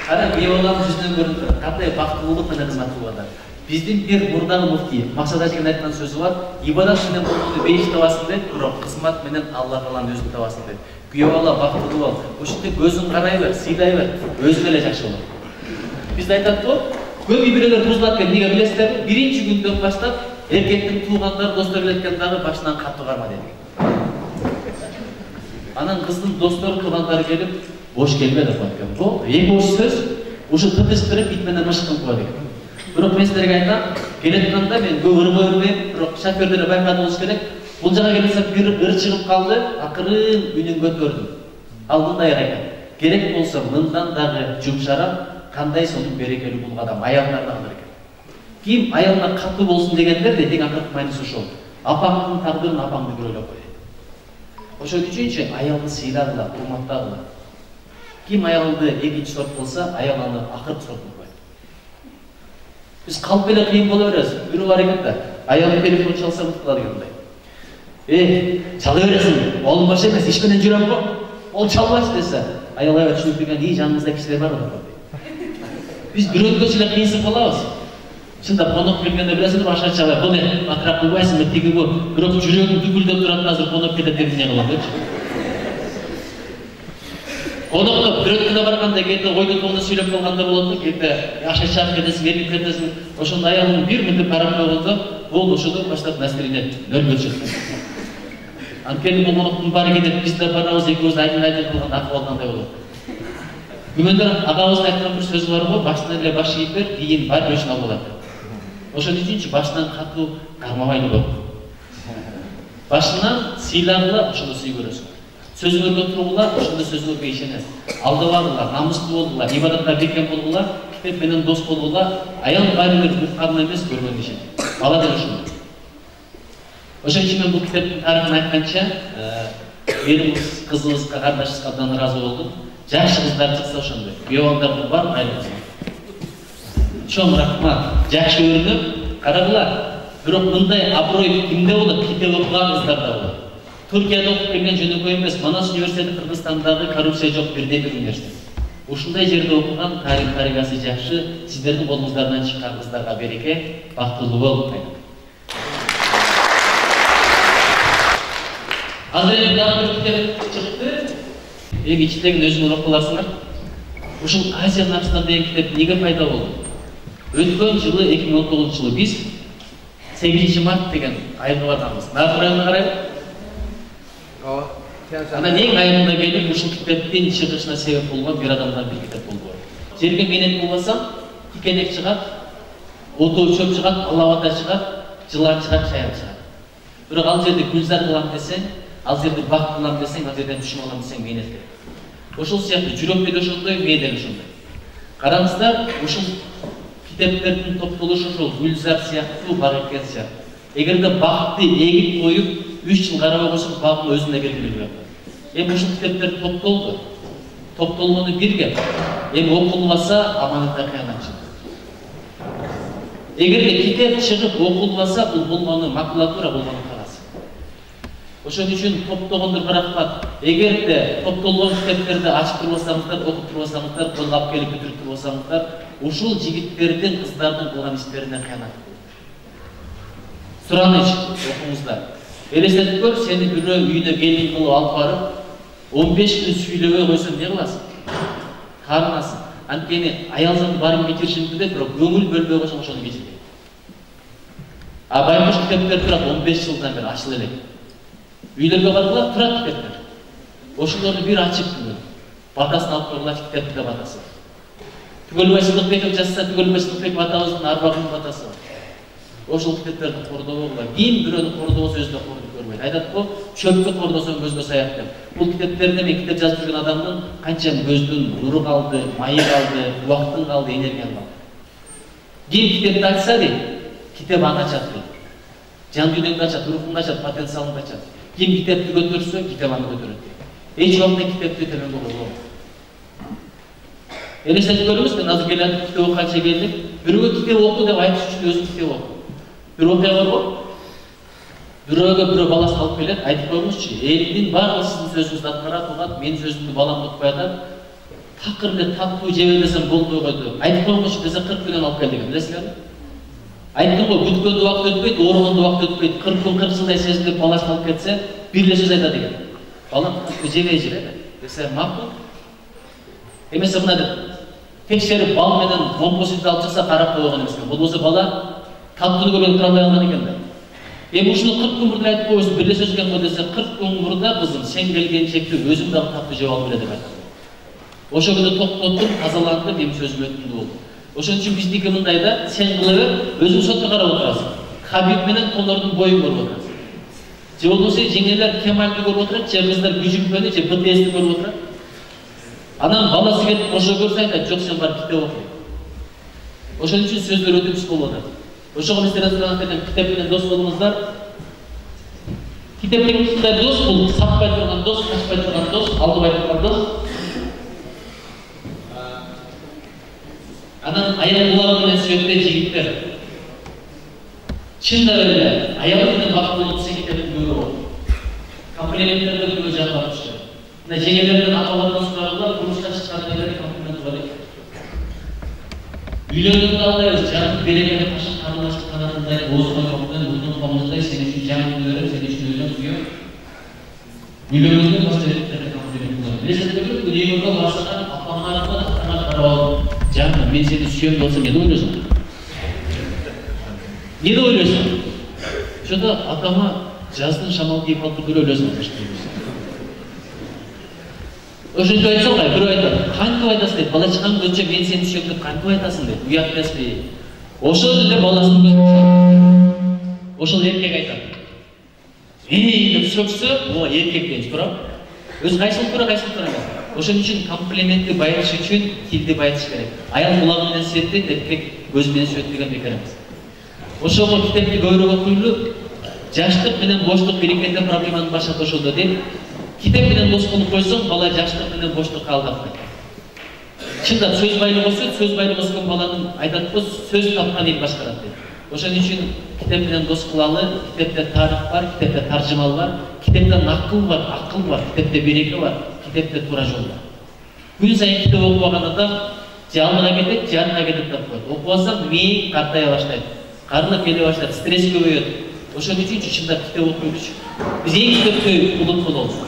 Кара күйөө баланын жүзүнөн көрүнүп турат. Кандай бактылуулук менен кызмат кылып атат. Биздин бир мурдагы муфтий Максат Ажыгин айткан сөзү бар. Ибадат менен Кулдукту бейиш табасың дейт, бирок кызмат менен Алла Тааланын өзүн табасың дейт. Күйөө бала бактылуу бол. Ушинтип көзүң карай бер, сыйлай бер, өзүң эле жакшы болот. Бизде айтат го, көп үй-бүлөлөр бузулат экен, эмне билесиздерби? Биринчи күндөн баштап эркектин туугандар, достор келеткен дагы башынан катуу карма дейт. Анан кыздын достору, туугандары келип, бош келме деп коет экен. Бул эң бош сөз, ушу тытыштырып бит менен ышкын коет экен. Бирок мен силерге айтам, келетканда мен көп ыргой бербейм, бирок шофёрлөр байкады болуш керек. Бул жака келсем бир ыр чыгып калды, акырын үнүн көтөрдүм. Ал мындай айткан: керек болсо мындан дагы жумшарам, кандай сонун берекелүү бул адам, аялдардагы экен. Ким аялына катуу болсун дегендер де тең акыркы майнысы ошол. Апаңдын тагдырын апаңды көрө эле кой. Ошол үчүнчү аялды сыйлагыла, урматтагыла. Ким аялды экинчи сорт болсо, аял аны акыркы сорт кылбайт. Биз калп эле кыйын боло беребиз. Бирөө бар экен да, аялы телефон чалса мыктылар дегендей. Чала бересиң, оолум баш эмес, иш менен жүрөм го. Ол чалбачы десе, аял аябай түшүнүктүргөн, жаныңызда кишилер бар да. Биз бирөөткө эле кыйынсып калабыз. Чындап конок келгенде билесиңби, башка чалай, буну атырап кылбайсыңбы, тиги бу, бирок жүрөгүң дүгүлдөп турат, азыр конок кетет деп эмне кылам депчи. Конокто бирөөткүнө барганда кээде ойду тоонду сүйлөп калганда болот, кээде аша чаап кетесиң, эрип кетесиң. Ошондо аялың бир мүнөт карап койгондо, бул ошодон баштап настроение нөлгө чыгат. Анткени бул коноктун баары кетип, биз да барабыз, экөөбүз айдын кылган акыбал кандай болот. Күмөндөр агабыздын айткан бир сөзү бар го, башынан эле баш ийип бер, кийин бар өчүн алып алат. Ошон үчүнчү башынан катуу кармабайлы бол. Башынан сыйлагыла, ошондо сый көрөсүң. Сөзүңөргө тургула, ошондо сөзүңөргө ишенет. Алдабагыла, намыстуу болгула, ибадатка бекем болгула, китеп менен дос болгула, аял баары уккан эмес, көргөн ишенет. Бала да ошондой. Ошон үчүн мен бул китептин тарыхын айтканча, элибиз, кызыбызга, кардашыбызга абдан ыраазы болдум. Жакшы кыздар чыкса ошондой. Күйөө балдар бар, айласы. Чоң рахмат. Жакшы көрүнүп, карагыла. Бирок мындай аброй кимде болот? Китеп окуган кыздарда болот. Түркияда окуп келген жөнөкөй эмес, Манас университети Кыргызстандагы коррупция жок бирдей бир университет. Ушундай жерде окуган тарих таригасы жакшы, сиздердин колуңуздардан чыккан кыздарга береке, бактылуу бол. Азыр эми дагы бир китеп чыкты. Эң ичиндегин өзүңөр окуп аласыңар. Ушул Азия нарсынан деген китеп эмнеге пайда болду? Өткөн жылы 2019-жылы биз 8 март деген айга барганбыз. Нафыр айына карайбы? Анан эң айында келип ушул китептин чыгышына себеп болгон бир адамдан бир китеп болду. Жерге менен булбасам, тикенек чыгат, отоо чөп чыгат, алабата чыгат, жылан чыгат, чаян чыгат. Бирок ал жерде гүлзар кылам десең, ал жерде бак кылам десең, ал жерден түшүм алам десең менет керек. Ошол сыяктуу жүрөктө да ошондой, мээде да ошондой. Караңыздар, ушул китептердин топтолушу ошол гүлзар сыяктуу бар экен сыяктуу. Эгерде бакытты эгип коюп 3 жыл карабай койсоң багың өзүнө келип бербей атат. Эми ушул китептер топтолду. Топтолгону бир геп. Эми окулбаса аманатка кыянат чыгат. Эгерде китеп чыгып окулбаса бул болгону макулатура, болгону кагаз. Ошон үчүн топтогондор рахмат. Эгерде топтолгон китептерди ачып турбасаңыздар, окуп турбасаңыздар, колго алып келип бүтүрүп турбасаңыздар, ушул жигиттердин, кыздардын кылган иштерине кыянат. Сураныч окуңуздар. Элестетип көр, сени бирөө үйүнө келин кылып алып барып, 15 күн сүйлөбөй койсоң не кыласың? Карынасың. Анткени аялдын баарын кечиришим керек, бирок көңүл бөлбөй койсоң ошону кечирбейт. А байкуш китептер турат 15 жылдан бери ачыла элек. Үйлөргө баргыла турат китептер. Ошолорду бир ачып күнү. Батасын алып койгула, китепте батасы. Түгөлбай Сыдыкбеков жазса, Түгөлбай Сыдыкбеков атабыздын арбагынын батасы бар. Ошол китептерди кордобогула. Ким бирөөнү кордобосо өзүнө кордоп көрбөйт. Айтат го, чөпкө кордосоң көзгө саяк деп. Бул китептерде мен китеп жазып жүргөн адамдын канча көздүн нуру калды, майы калды, убактын калды, энергиясы калды. Ким китепти ачса дейт, китеп аны ачат дейт. Жан дүйнөңдү ачат, рухуңду ачат, потенциалыңды ачат. Ким китепти көтөрсө, китеп аны көтөрөт дейт. Эч убакта китепти төмөн койбойт. Элестетип көрүңүз, мен азыр келатып китеп окуганча келдик. Бирөөгө китеп оку деп айтыш үчүн өзү китеп оку. Bir okуя бар го. Бирөөгө бирөө баласын алып келет, айтып коюңузчу, элдин баардыгы сиздин сөзүңүздү аткарат, угат, менин сөзүмдү балам утпай атат. Такыр эле таттуу жебе десем болбой койду. Айтып коюңузчу десе 40 күнөн алып келди деген, билесиңерби? Айттым го, бүткөндө убакыт өтпөйт, ооругондо убакыт өтпөйт, 40 күн 40 жылдай сезилип баласын алып кетсе, бир эле сөз айтат экен. Балам жебе жебе десе макул. Эмесе мына деп текшерип бал менен композитти алып чыкса карап койгон эмес. Болбосо бала таптууну көргөн тура албай калган экен да. Эми ушуну 40 күн мурда айтып койсо, бир эле сөз экен го десе, 40 күн мурда кызым, сен келгенчекти өзүм дагы таптуу жеп алып бере деп айтат. Ошол күнү токтоттум, тазаландым, эми сөзүм өтүндү болду. Ошон үчүн биздики мындайда, сен кыла бер, өзүң сотто карап отурасың. Хабиб менен Конордун боюн көрүп отурасың. Же болбосо жеңелер Кемальди көрүп отурат, же кыздар Күжүмпөнү, же БТСти көрүп отурат. Анан баласы кетип кошо көрсө айтат, жок сен бар китеп оку. Ошон үчүн сөздөр өтө күч болуп атат. Ошого сиздерден сураган китеп менен дос болуңуздар. Китеп деген ушундай дос, бул сатпай турган дос, качпай турган дос, алдыбай турган дос. Анан аял булагы менен сүйлөттө жигиттер. Чындап эле, аял менен бактылуу болуп китептин көрүп болот. Комплименттерди көрүп жагып атышты. Мына жеңелерден аталардан сурагандар, турмушка чыккан эле комплимент бар экен. Үйлөрүндө алдайбыз, жаным берекеге кашып карылашып канатындай, озгон жоктой, мурдун комуздай, сен үчүн жанымды берем, сен үчүн өзүм сүйөм. Үйлөрүндө башка эркектерге комплимент кылам. Эсептеп көрүп, үйгө барсаңар, апаңардан атаңар карап алып, жаным, мен сени сүйөм болсо эмне ойлойсуң? Эмне ойлойсуң? Ошондо атама жаздын шамал кийип алып көрө ойлойсуң. Ошентип айтсам кай, бирөө айтат, кантип айтасың дейт, бала чыккан көчө мен сени сүйөм деп кантип айтасың дейт, уят эмеспи? Ошол эле баласынын көзүн ошол эркек айтат. Деп сөксө, о эркек дейт, туурабы? Өзү кайсыл туура, кайсыл туура эмес. Ошон үчүн комплиментти байытыш үчүн тилди байытыш керек. Аял булагы менен сүйөт, эркек көз менен сүйөт деген бекер эмес. Ошого китепти көбүрөөк окуйлу, жаштык менен боштук бириккенде проблеманын башында ошондо дейт. Китеп менен дос болуп койсоң, бала жаштык менен боштукка алдаппайт. Чындап сөз байлыгы өсөт, сөз байлыгы өскөн баланын айтат го, сөз тапкан эл башкарат дейт. Ошон үчүн китеп менен дос кылалы, китепте тарих бар, китепте таржымал бар, китепте акыл бар, китепте береке бар, китепте туура жол бар. Күн сайын китеп окубаган адам же алдыга кетет, же артка кетет деп коет. Окубасаң мээң картая баштайт, карынып келе баштайт, стресс көбөйөт. Ошон үчүн чындап китеп окуйлучу. Биз эң китепти улут болобуз.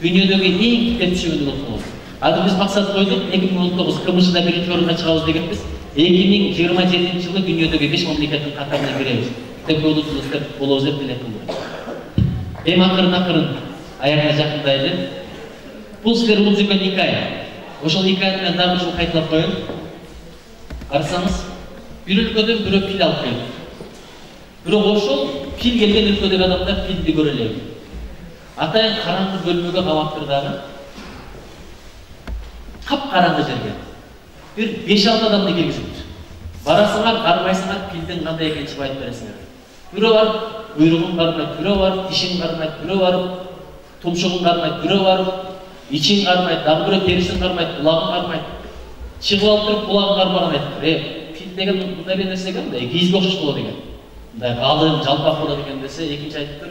Дүйнөдөгү эң китепчи улут болобуз. Азыр биз максат койдук, 2019 КМШда 1-орунга чыгабыз дегенбиз. 2027 жылы дүйнөдөгү 5 мамлекеттин катарына киребиз. Китеп улутубуз деп болобуз деп билет кылдык. Эми акырын аягына жакындайлы. Бул силер угуп жүргөн хикая. Ошол хикаяны мен дагы ушул кайталап коеюн. Карасаңыз, бир өлкөдөн бирөө пил алып келди. Бирок ошол пил келген өлкөдөгү адамдар пилди көрө элек. Атайын караңгы бөлмөгө кабаптыр дагы. Кап-караңгы жерге. Bir 5-6 адамды киргизиптир. Барасыңар, барбайсыңар, пилдин кандай экенин айтып бересиңер. бирөө барып куйругун кармайт, бирөө барып тишин кармайт, бирөө барып тумшугун кармайт, бирөө барып ичин кармайт, дагы бирөө терисин кармайт, булагын кармайт. Чыгып алып туруп булагын кармаган айтты. Фил деген мындай бир нерсе экен да, кийизге окшош болот экен. Мындай калың, жалпак болот экен десе, экинчи айтыптыр.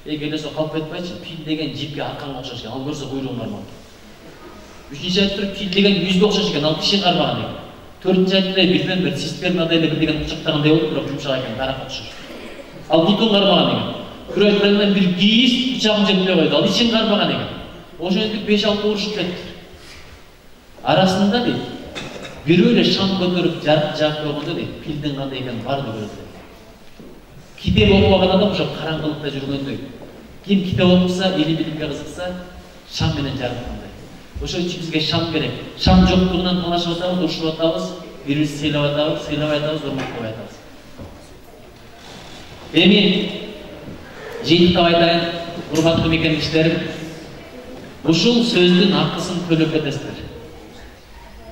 Келесе калп кетпайчы, фил деген жипке акканга окшош экен. Ал көрсө куйругун кармаган. Үчүнчү айтыптыр, фил деген мүйүзгө окшош экен, ал тишин кармаган экен. Төртүнчү айтыптыр, бирден бир цистерна деген бир кучактагандай болуп, бирок жумшак экен, даракка окшош. Ал бутун кармаган экен. Бирөө айтқандан бир кийиз бычагын жетпей койду. Ал ичин кармаган экен. Ошентип 5-6 урушуп кетти. Арасында дейт, бирөө эле шам көтөрүп жарык жаап койгондо дейт, филдин кандай экенин баарды көрөт. Китеп окубаган адам ошо караңгылыкта жүргөндөй. Ким китеп окуса, илим-билимге кызыкса, шам менен жарыктандай. Ошон үчүн бизге шам керек. Шам жоктугунан талашып атабыз, урушуп атабыз, бирибизди сыйлап атабыз, урматтап атабыз. Эми жыйынтыктап айтайын, урматтуу мекендештерим, ушул сөздүн акысын төлөп кетесиздер.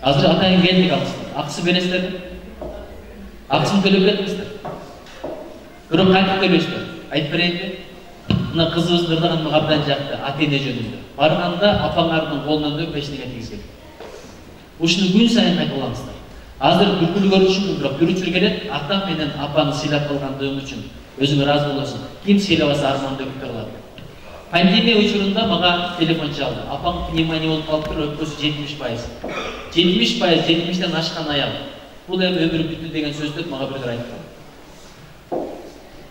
Азыр атайын келдик акысы бересиздерби? Акысын төлөп кетиңиздер. Бирок кантип төлөйсүздөр? Айтып берейинби? Мына кызыбыз Нурдаганова абдан жакты, ата-эне жөнүндө. Барганда апаңардын колунан өп пешинеге тийгизген. Ушуну күн сайын кайталамыздар. Азыр бүкүл көрүшүм, бирок бир учур келет, атам менен апаны сыйлап калгандыгым үчүн өзүң ыраазы болосуң. Ким сыйлабаса арманды өкүп калат. Пандемия учурунда мага телефон чалды. Апаң пневмония болуп калыптыр, өкпөсү 70%. 70%, 70-тен ашкан аял. Бул эми өмүр бүттү деген сөздү мага бирдер айткан.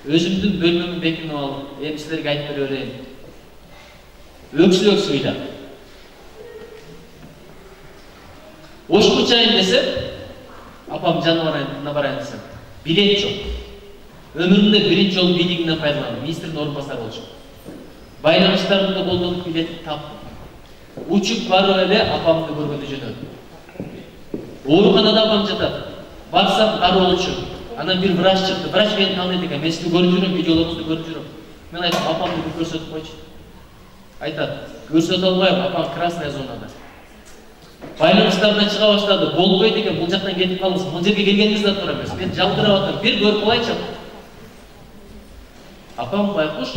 Өзүмдүн бөлмөмүн бекинип алып, эми силерге айтып бере берейин. Өксү ыйлап. Ошкучайын десем, апам жанына барайын десем, билет жок. Өмүрүмдө биринчи жолу бийлигимден пайдаландым, министрдин орун басары болчумун. Байланыштарымды колдонуп билетти таптым. Учуп барып эле апамды көргөндө жөнөдүм. Ооруканада апам жатат. Барсам кары болчу. Анан бир врач чыкты. Врач мени тааныйт экен. Мен сизди көрүп жүрөм, видеолоруңузду көрүп жүрөм. Мен айттым, апамды бир көрсөтүп койчу. Айтат, көрсөтө албайм, апам красная зонада. Байланыштарынан чыга баштады. Болбойт экен, бул жактан кетип калыңыз. Бул жерге келгениңиз да туура эмес. Мен жалдырап атам. Бир көрүп калайчы. Апам байкуш.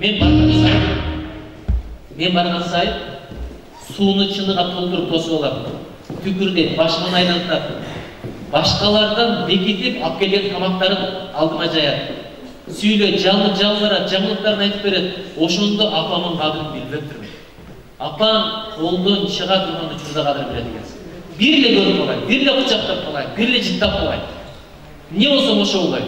Мен барган сайын сууну чыныга толтуруп тосуп алам. Түкүрдейт, башыман айлантат. Башкалардан бекитип алып келген тамактарын алдыма жаят. Сүйлөйт, жалынып, жаңылыктарын айтып берет. Ошондо апамын кадырын билбептирмин. Апам колдон чыга турган учурда кадыр билет экенсиз. Бир эле көрүп калайын, бир эле кучактап калайын, бир эле жыттап калайын. Эмне болсо ошо болой.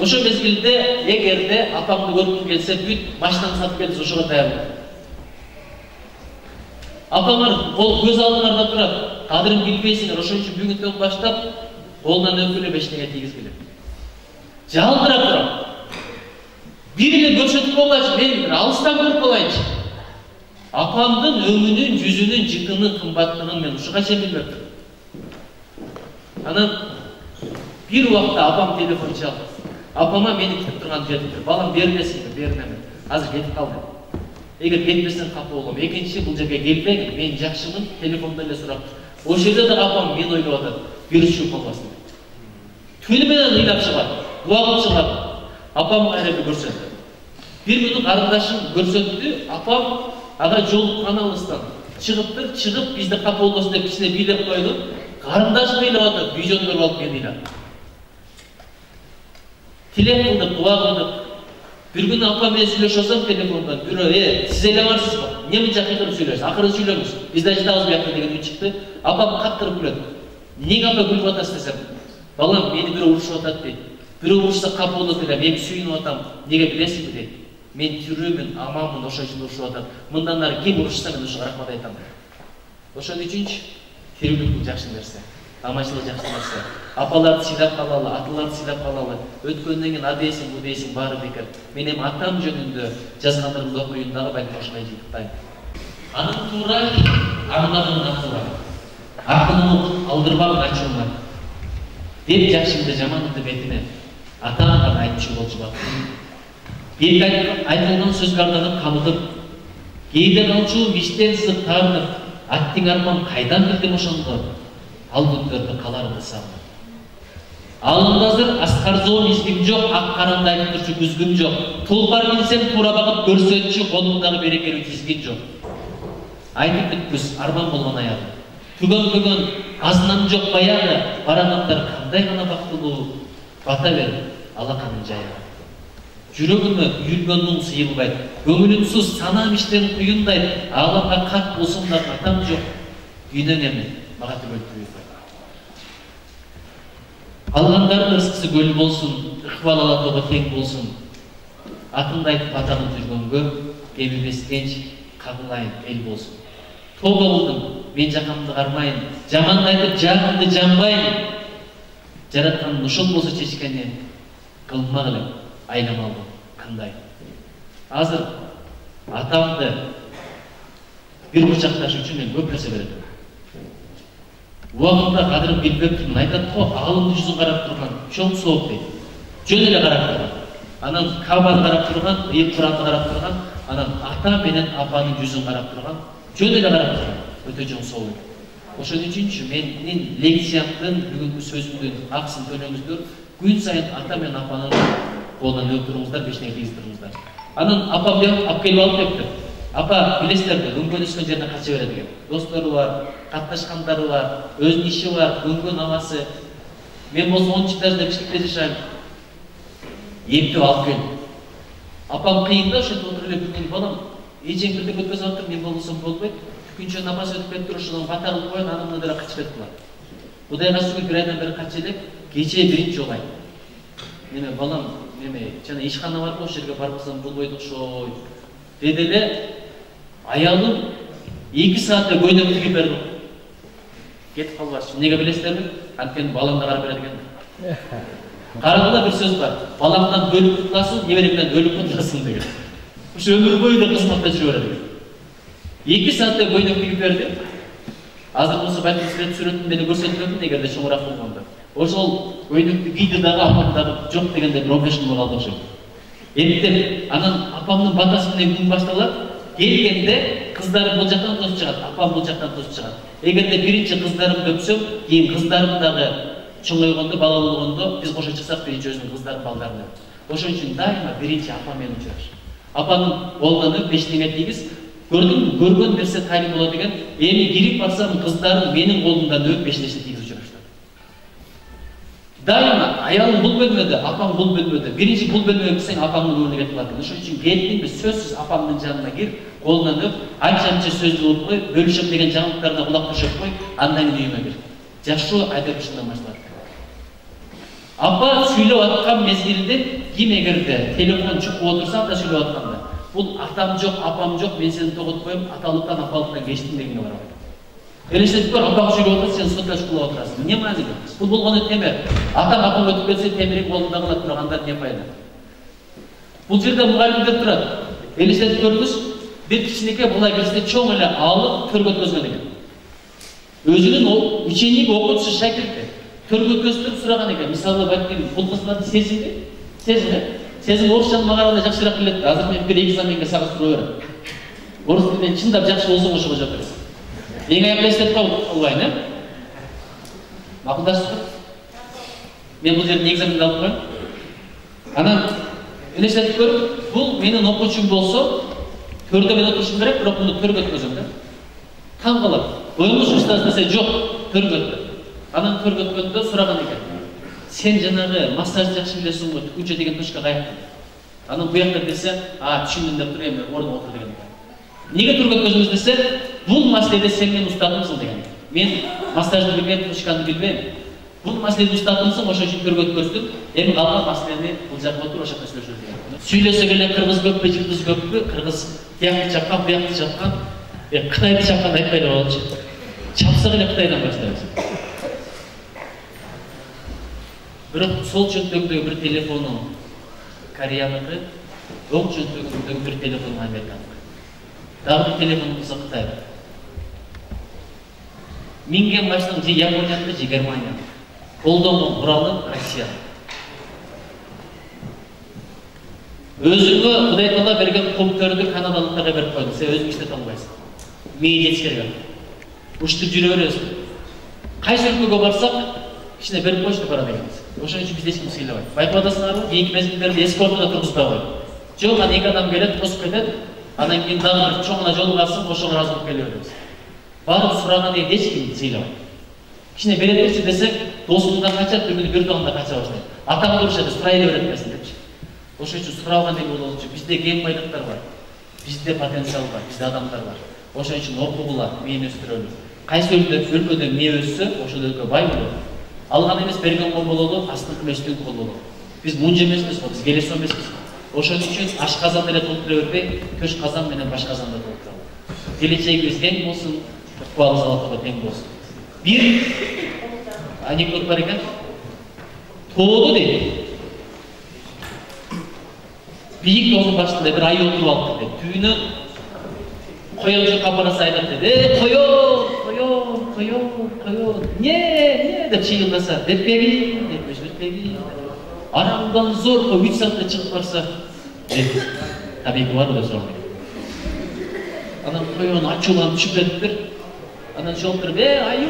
Ошо мезгилде эгерде апамды көргүм келсе, бүт машинаны сатып келиңиз, ошого даяр болот. Апаңар кол көз алдыңарда турат, кадырын билбейсиңер, ошон үчүн бүгүндөн баштап колунан өпкүлө бешинеге тийгизгиле. Жалдырап турам. Бир эле көрсөтүп болачы, мен бир алыстан көрүп болайынчы. Апамдын өңүнүн, жүзүнүн жытынын кымбаттыгын мен ушуга чейин билбептим. Анан бир убакта апам телефон чалды. Апама мени күтүп турган жетиптир. Балам бермесиңби, бермеме. Азыр кетип калдым. Эгер кетпесең капа болом. Экинчи бул жерге келбегин, мен жакшымын, телефондон эле сурап. Ошол жерде да апам мени ойлоп атат. Вирус чугуп калбасын. Түнү менен ыйлап чыгат, дуа кылып чыгат. Апам кайрылып көрсөттү. Бир күнү карындашым көрсөттү, апам ага жолуккан алыстан чыгыптыр, чыгып бизди капа болбосун деп кичине бийлеп койду. Карындашым ыйлап атат, видеону көрүп алып мени ыйлап. Тилек кылдык, дуа кылдык. Бир күнү апам менен сүйлөшүп атсам телефондон, бирөө, сиз эле барсызбы? Эмне мынча кыйкырып сүйлөйсүз? Акыры сүйлөңүз. Биз да жатабыз буякта деген үн чыкты. Апам каттырып күлөт. Эмнеге апа күлүп атасыз десем, балам мени бирөө урушуп атат дейт. Бирөө урушса капа болот элем, мен сүйүнүп атам. Неге билесизби дейт. Мен тирүүмүн, аманмын, ошон үчүн урушуп атат. Мындан ары ким урушса мен ошого рахмат айтам. Ошон үчүнчү тирүүлүк бул жакшы нерсе. Аманчылык жакшы нерсе. Апаларды сыйлап калалы, аталарды сыйлап калалы. Өткөндөн кийин а дейсиң, бу дейсиң, баары бекер. Мен эми атам жөнүндө жазгандарымды окуйын дагы балким ошондой жыйынтыктайм. Анын туура, арманына туура. Акынын алдырбагын ачууна. Деп жакшымды жаманымды бетине ата-анага айтчу болчу бак. Бек айтылган сөз карданы камыдып, кээде калчу миштен сызып таарынып, аттың арман кайдан билдим ошондо, ал күндөрдү каларымды сагынып. Алымда азыр аскарзоон издим жок, ак каранды айтып турчу күзгүм жок. Тулпар минсем туура багып көрсөтчү, колумдагы берекелүү тизгин жок. Айтып бүткүс, арман болгон аягы. Түгөн азынан жок баягы, барагандар кандай гана бактылуу, бата бер, алаканын жайы. Жүрөгүмө үйүлгөн муң сыйылбайт, көңүлүмсүз санам иштен куюндай, ааламга кат болсун да атам жок. Үйдөн эми мага түгөлтүрбөй. Алгандардын ырыскысы көл болсун, ыкбал алатого тең болсун. Атымды айтып атанып жүргөнгө, эбибес тенч, кабылайын эл болсун. Тоба болдум, мен жакамды кармайын, жаманды айтып жагымды жанбайын. Жараткандын ушул болсо чечкени, кылмагыла айламалдым кандай. Азыр атамды бир кучакташ үчүн мен көп нерсе берет. Уақытта қадырын билбептімін, айтады ғой, ағылымды жүзін қарап тұрған, чоң соғып дейді. Жөн еле қарап тұрған. Анан Кабаны қарап тұрған, иық құранды қарап тұрған, анан ата менен апаның жүзін қарап тұрған, жөн еле қарап тұрған, өте жон соғып. Ошон үчүнчү менин лекциямдын бүгүнкү сөзүмдүн аксын төлөңүздөр, күн сайын ата менен апанын колунан өтүрүңүздар, бешине кийиздириңиздер. Анан апам алып келип алып кепти. Апа, билесиздерби, өңгөн өскөн жерине кача берет экен. Достору бар, катташкандары бар, өзүнүн иши бар, өңгөн агасы. Мен болсо 10 этажда биштикте жашайм. Эптеп алып келдим. Апам кыйын да, ошентип отуруп эле бир балам, эжең бирдек өткөзүп атыр, мен болсом болбойт. Күнчө намаз өтүп кетип туруп, ошондон бата кылып коюн, анан мына качып кетиптир. Кудайга шүгүр бир айдан бери кача элек, кечээ биринчи жолу айт. Неме балам, неме, жана ишкана бар го, ошол жерге барбасам болбойт окшойт. Деди эле, аялым 2 саатта көйнөк тигип берди. Кетип калбашы. Неге билесиздерби? Анткени баламды карап берет экен. Карагыла бир сөз бар. Баламдан бөлүп кутасың, неберемден өлүп кутасың деген. Ошо өмүр бою да кызматта жүрө берет экен. 2 саатта көйнөк тигип берди. Азыр болсо байтын сүрөтүн деле көрсөтмөмүн, эгерде чоңураак болгондо. Ошол көйнөктү кийди дагы апам дагы жок дегенде бир 15 күн болуп калды ошо. Эптеп, анан апамдын батасы менен күн башталат. Келгенде кыздарым бул жактан тосуп чыгат, апам бул жактан тосуп чыгат. Эгерде биринчи кыздарымды өпсөм, кийин кыздарым дагы чоңойгондо, бала болгондо биз кошо чыксак, биринчи өзүнүн кыздарым балдарына. Ошон үчүн дайыма биринчи апам менен учураш. Апанын колунан өп, бештиңе тийгиз. Көрдүңбү, көргөн нерсе тайын болот экен. Эми кирип барсам, кыздарым менин колумдан өп, бештиңе тийгиз учурашты. Дайыма аялым бул бөлмөдө, апам бул бөлмөдө. Биринчи бул бөлмөгө кирсең, апамдын ордуна кетип калат. Ошон үчүн келдиң биз сөзсүз апамдын жанына кир, колунан өп, анча сөз болуп кой, бөлүшөм деген жаңылыктарына кулак түшөп кой, андан кийин үйүмө кир. Жашоо айдап ушундан башталат. Апа сүйлөп аткан мезгилинде ким эгерде телефон чукуп отурса да сүйлөп атканда, бул атам жок, апам жок, мен сени тоготпойм, аталыктан апалыктан кечтим дегенге барабайт. Элестетип көр, апам сүйлөп отурса, сен сотташ кылып отурасың. Эмне маани? Бул болгону теме. Атам апам өтүп кетсе, темирин колунда калат, турганда эмне пайда? Бул жерде мугалимдер турат. Элестетип көрүңүз, бир кичинекей бала кезде чоң эле алып төргө өткөзгөн экен. Өзүнүн ученик окуучусу шакирти төргө өткөзүп сураган экен. Мисалы байтын бул кыздарды сезинби? Сезин орусчаны мага караганда жакшыраак билет. Азыр мен бир экзаменге сага суроо берем. Орус тилинен чындап жакшы болсоң ошого жооп бересиң. Эң аягында эстетип калбайын, э? Макулдаштык. Мен бул жерден экзаменди алып коеюн. Анан элестетип көрүп, бул менин окуучум болсо, төрдө мен отурушум керек, бирок муну төргө өткөзөм да. Таң калат. Оюңуз устаз десе жок, төргө өткөз. Анан төргө өткөндө сураган экен. Сен жанагы массаж жакшы билесиң го, түкүнчө деген точка каякта? Анан буякта десе, түшүндүм деп тур, эми ордуна отур деген экен. Неге төргө өткөзөбүз десе, бул маселеде сен менин устатымсың деген. Мен массажды билбейм, точканы билбейм. Бул маселеде устатымсың, ошон үчүн төргө өткөздүм. Эми калган маселени бул жакка отур, ошол жерде сүйлөшөбүз деген. Сүйлөсөк эле кыргыз көппү, жылдыз көппү, кыргыз тиякты чапкан, буякты чапкан, Кытайды чапканды айтпай эле болчу. Чапсак эле Кытайдан баштайбыз. Бирок сол чөнтөгүндөгү бир телефону Кореяныкы, оң чөнтөгүндөгү бир телефону Американыкы. Дагы бир телефон болсо Кытай. Минген баштан же Японияныкы, же Германияныкы. Колдонгон куралы Россия. Өзүңө Кудай Таала берген компьютерди канадалыктарга берип койду. Сен өзүң иштете албайсың. Мени жетишкерген. Уштуп жүрө бересиң. Кайсы өлкөгө барсак, кичине берип коюшту бара дегенбиз. Ошон үчүн биз эч ким сыйлабайт. Байкап атасыңарбы? Кийинки мезгилдерде эскорту да тургузбай койду. Жок, аны 2 адам келет, тосуп кетет. Андан кийин дагы бир чоңуна жолугасың, ошого ыраазы болуп келе беребиз. Баарын сураган эки эч ким сыйлабайт. Кичине бере берчи десек, досумдан качат, бүгүн бир дагында кача баштайт. Атам турушат, сурай эле берет берсин депчи. Ошон үчүн суралган эки болуу үчүн бизде кең байлыктар бар. Бизде потенциал бар, бизде адамдар бар. Ошон үчүн окугула, мээни өстүрөлү. Кайсы өлкөдө мээ өссө, ошол өлкө бай болот. Алган эмес берген кол бололу, астыңкы эместүү кол бололу. Биз мунжа эмеспиз го, биз келесо эмеспиз. Ошон үчүн аш казан эле толтура бербей, көш казан менен баш казанда толтуралы. Келечегибиз кең болсун, ыкпалыбыз алакага тең болсун. Бир анекдот бар экен. Тоодо дейт. Бийик тоонун башында бир айыл отуруп алыптыр дейт. Түбүнө коён жакка бараса айтат дейт. Коён. Не деп чыйылдаса, деппеги, деппеги. Арамдан зорко 3 саатта чыгып барса, дейт. Табиги бар деп сурайт. Анан коён ачууланып түшүп кетиптир. Анан жооптуруп, аю.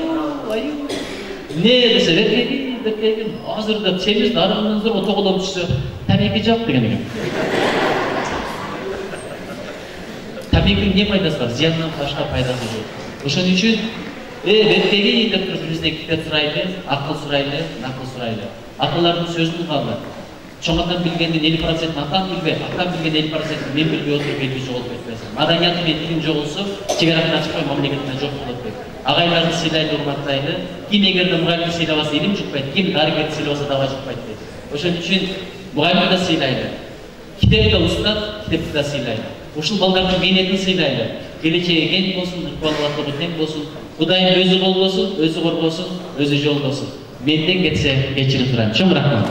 Не десе, деппеги. Азыр деп чемиз арамдан зорко тоголоп түшсө, табиги жок деген экен. Табигinin не пайдасы бар? Зияндан башка пайдасы жок. Ошон үчүн бетпеги деп туруп бизден китеп сурайлы, акыл сурайлы, накыл сурайлы. Аталардын сөзүн калды. Чоңотон билгендин 50% атам билбей, атам билген 50% мен билбей отуруп элди жоголуп кетпесин. Маданиятым мен тилим жоголсо, чегараны ачпай мамлекетине жок болот дейт. Агайларды сыйлайлы, урматтайлы. Ким эгерде мугалимди сыйлабаса илим жукпайт, ким дарыгерди сыйлабаса даба жукпайт дейт. Ошон үчүн мугалимди да сыйлайлы. Китепти да устат, китепти да сыйлайлы. Ушул балдардын мээнетин сыйлайлы. Келечеги кең болсун, ыкпалдуулугу тең болсун. Кудайым өзү колдосун, өзү коргосун, өзү жолдосун. Менден кетсе кечирип турайм. Чоң рахмат.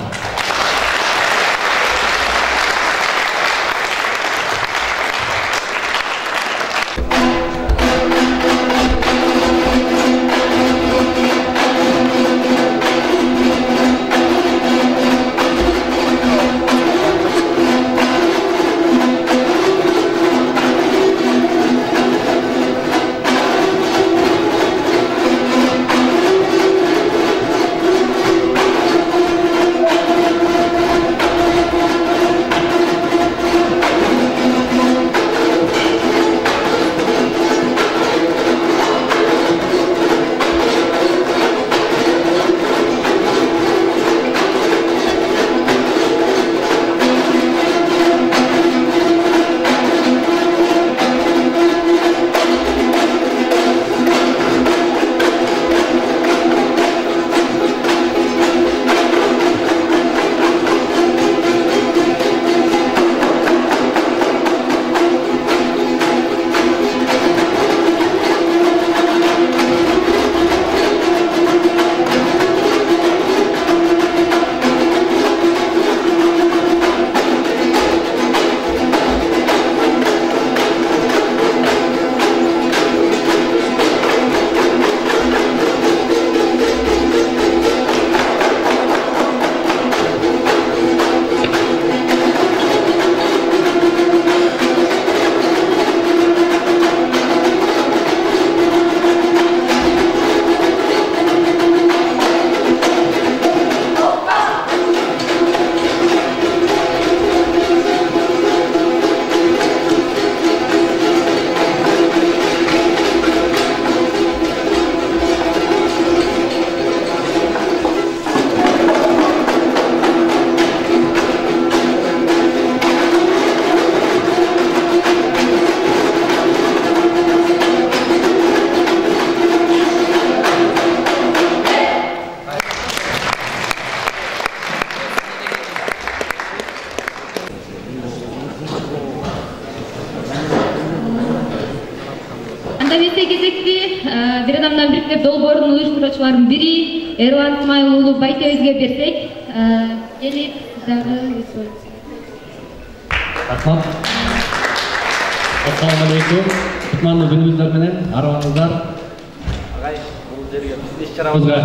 бир адамдан бириктеп долбоордун уюштуруучуларынын бири Эрлан Исмаил уулу Байтөбүзгө берсек, келип дагы рахмат. Ассаламу алейкум. Кутмандуу күнүңүздөр менен арыбаңыздар. Агай, бул жерге биздин иш-чарабызга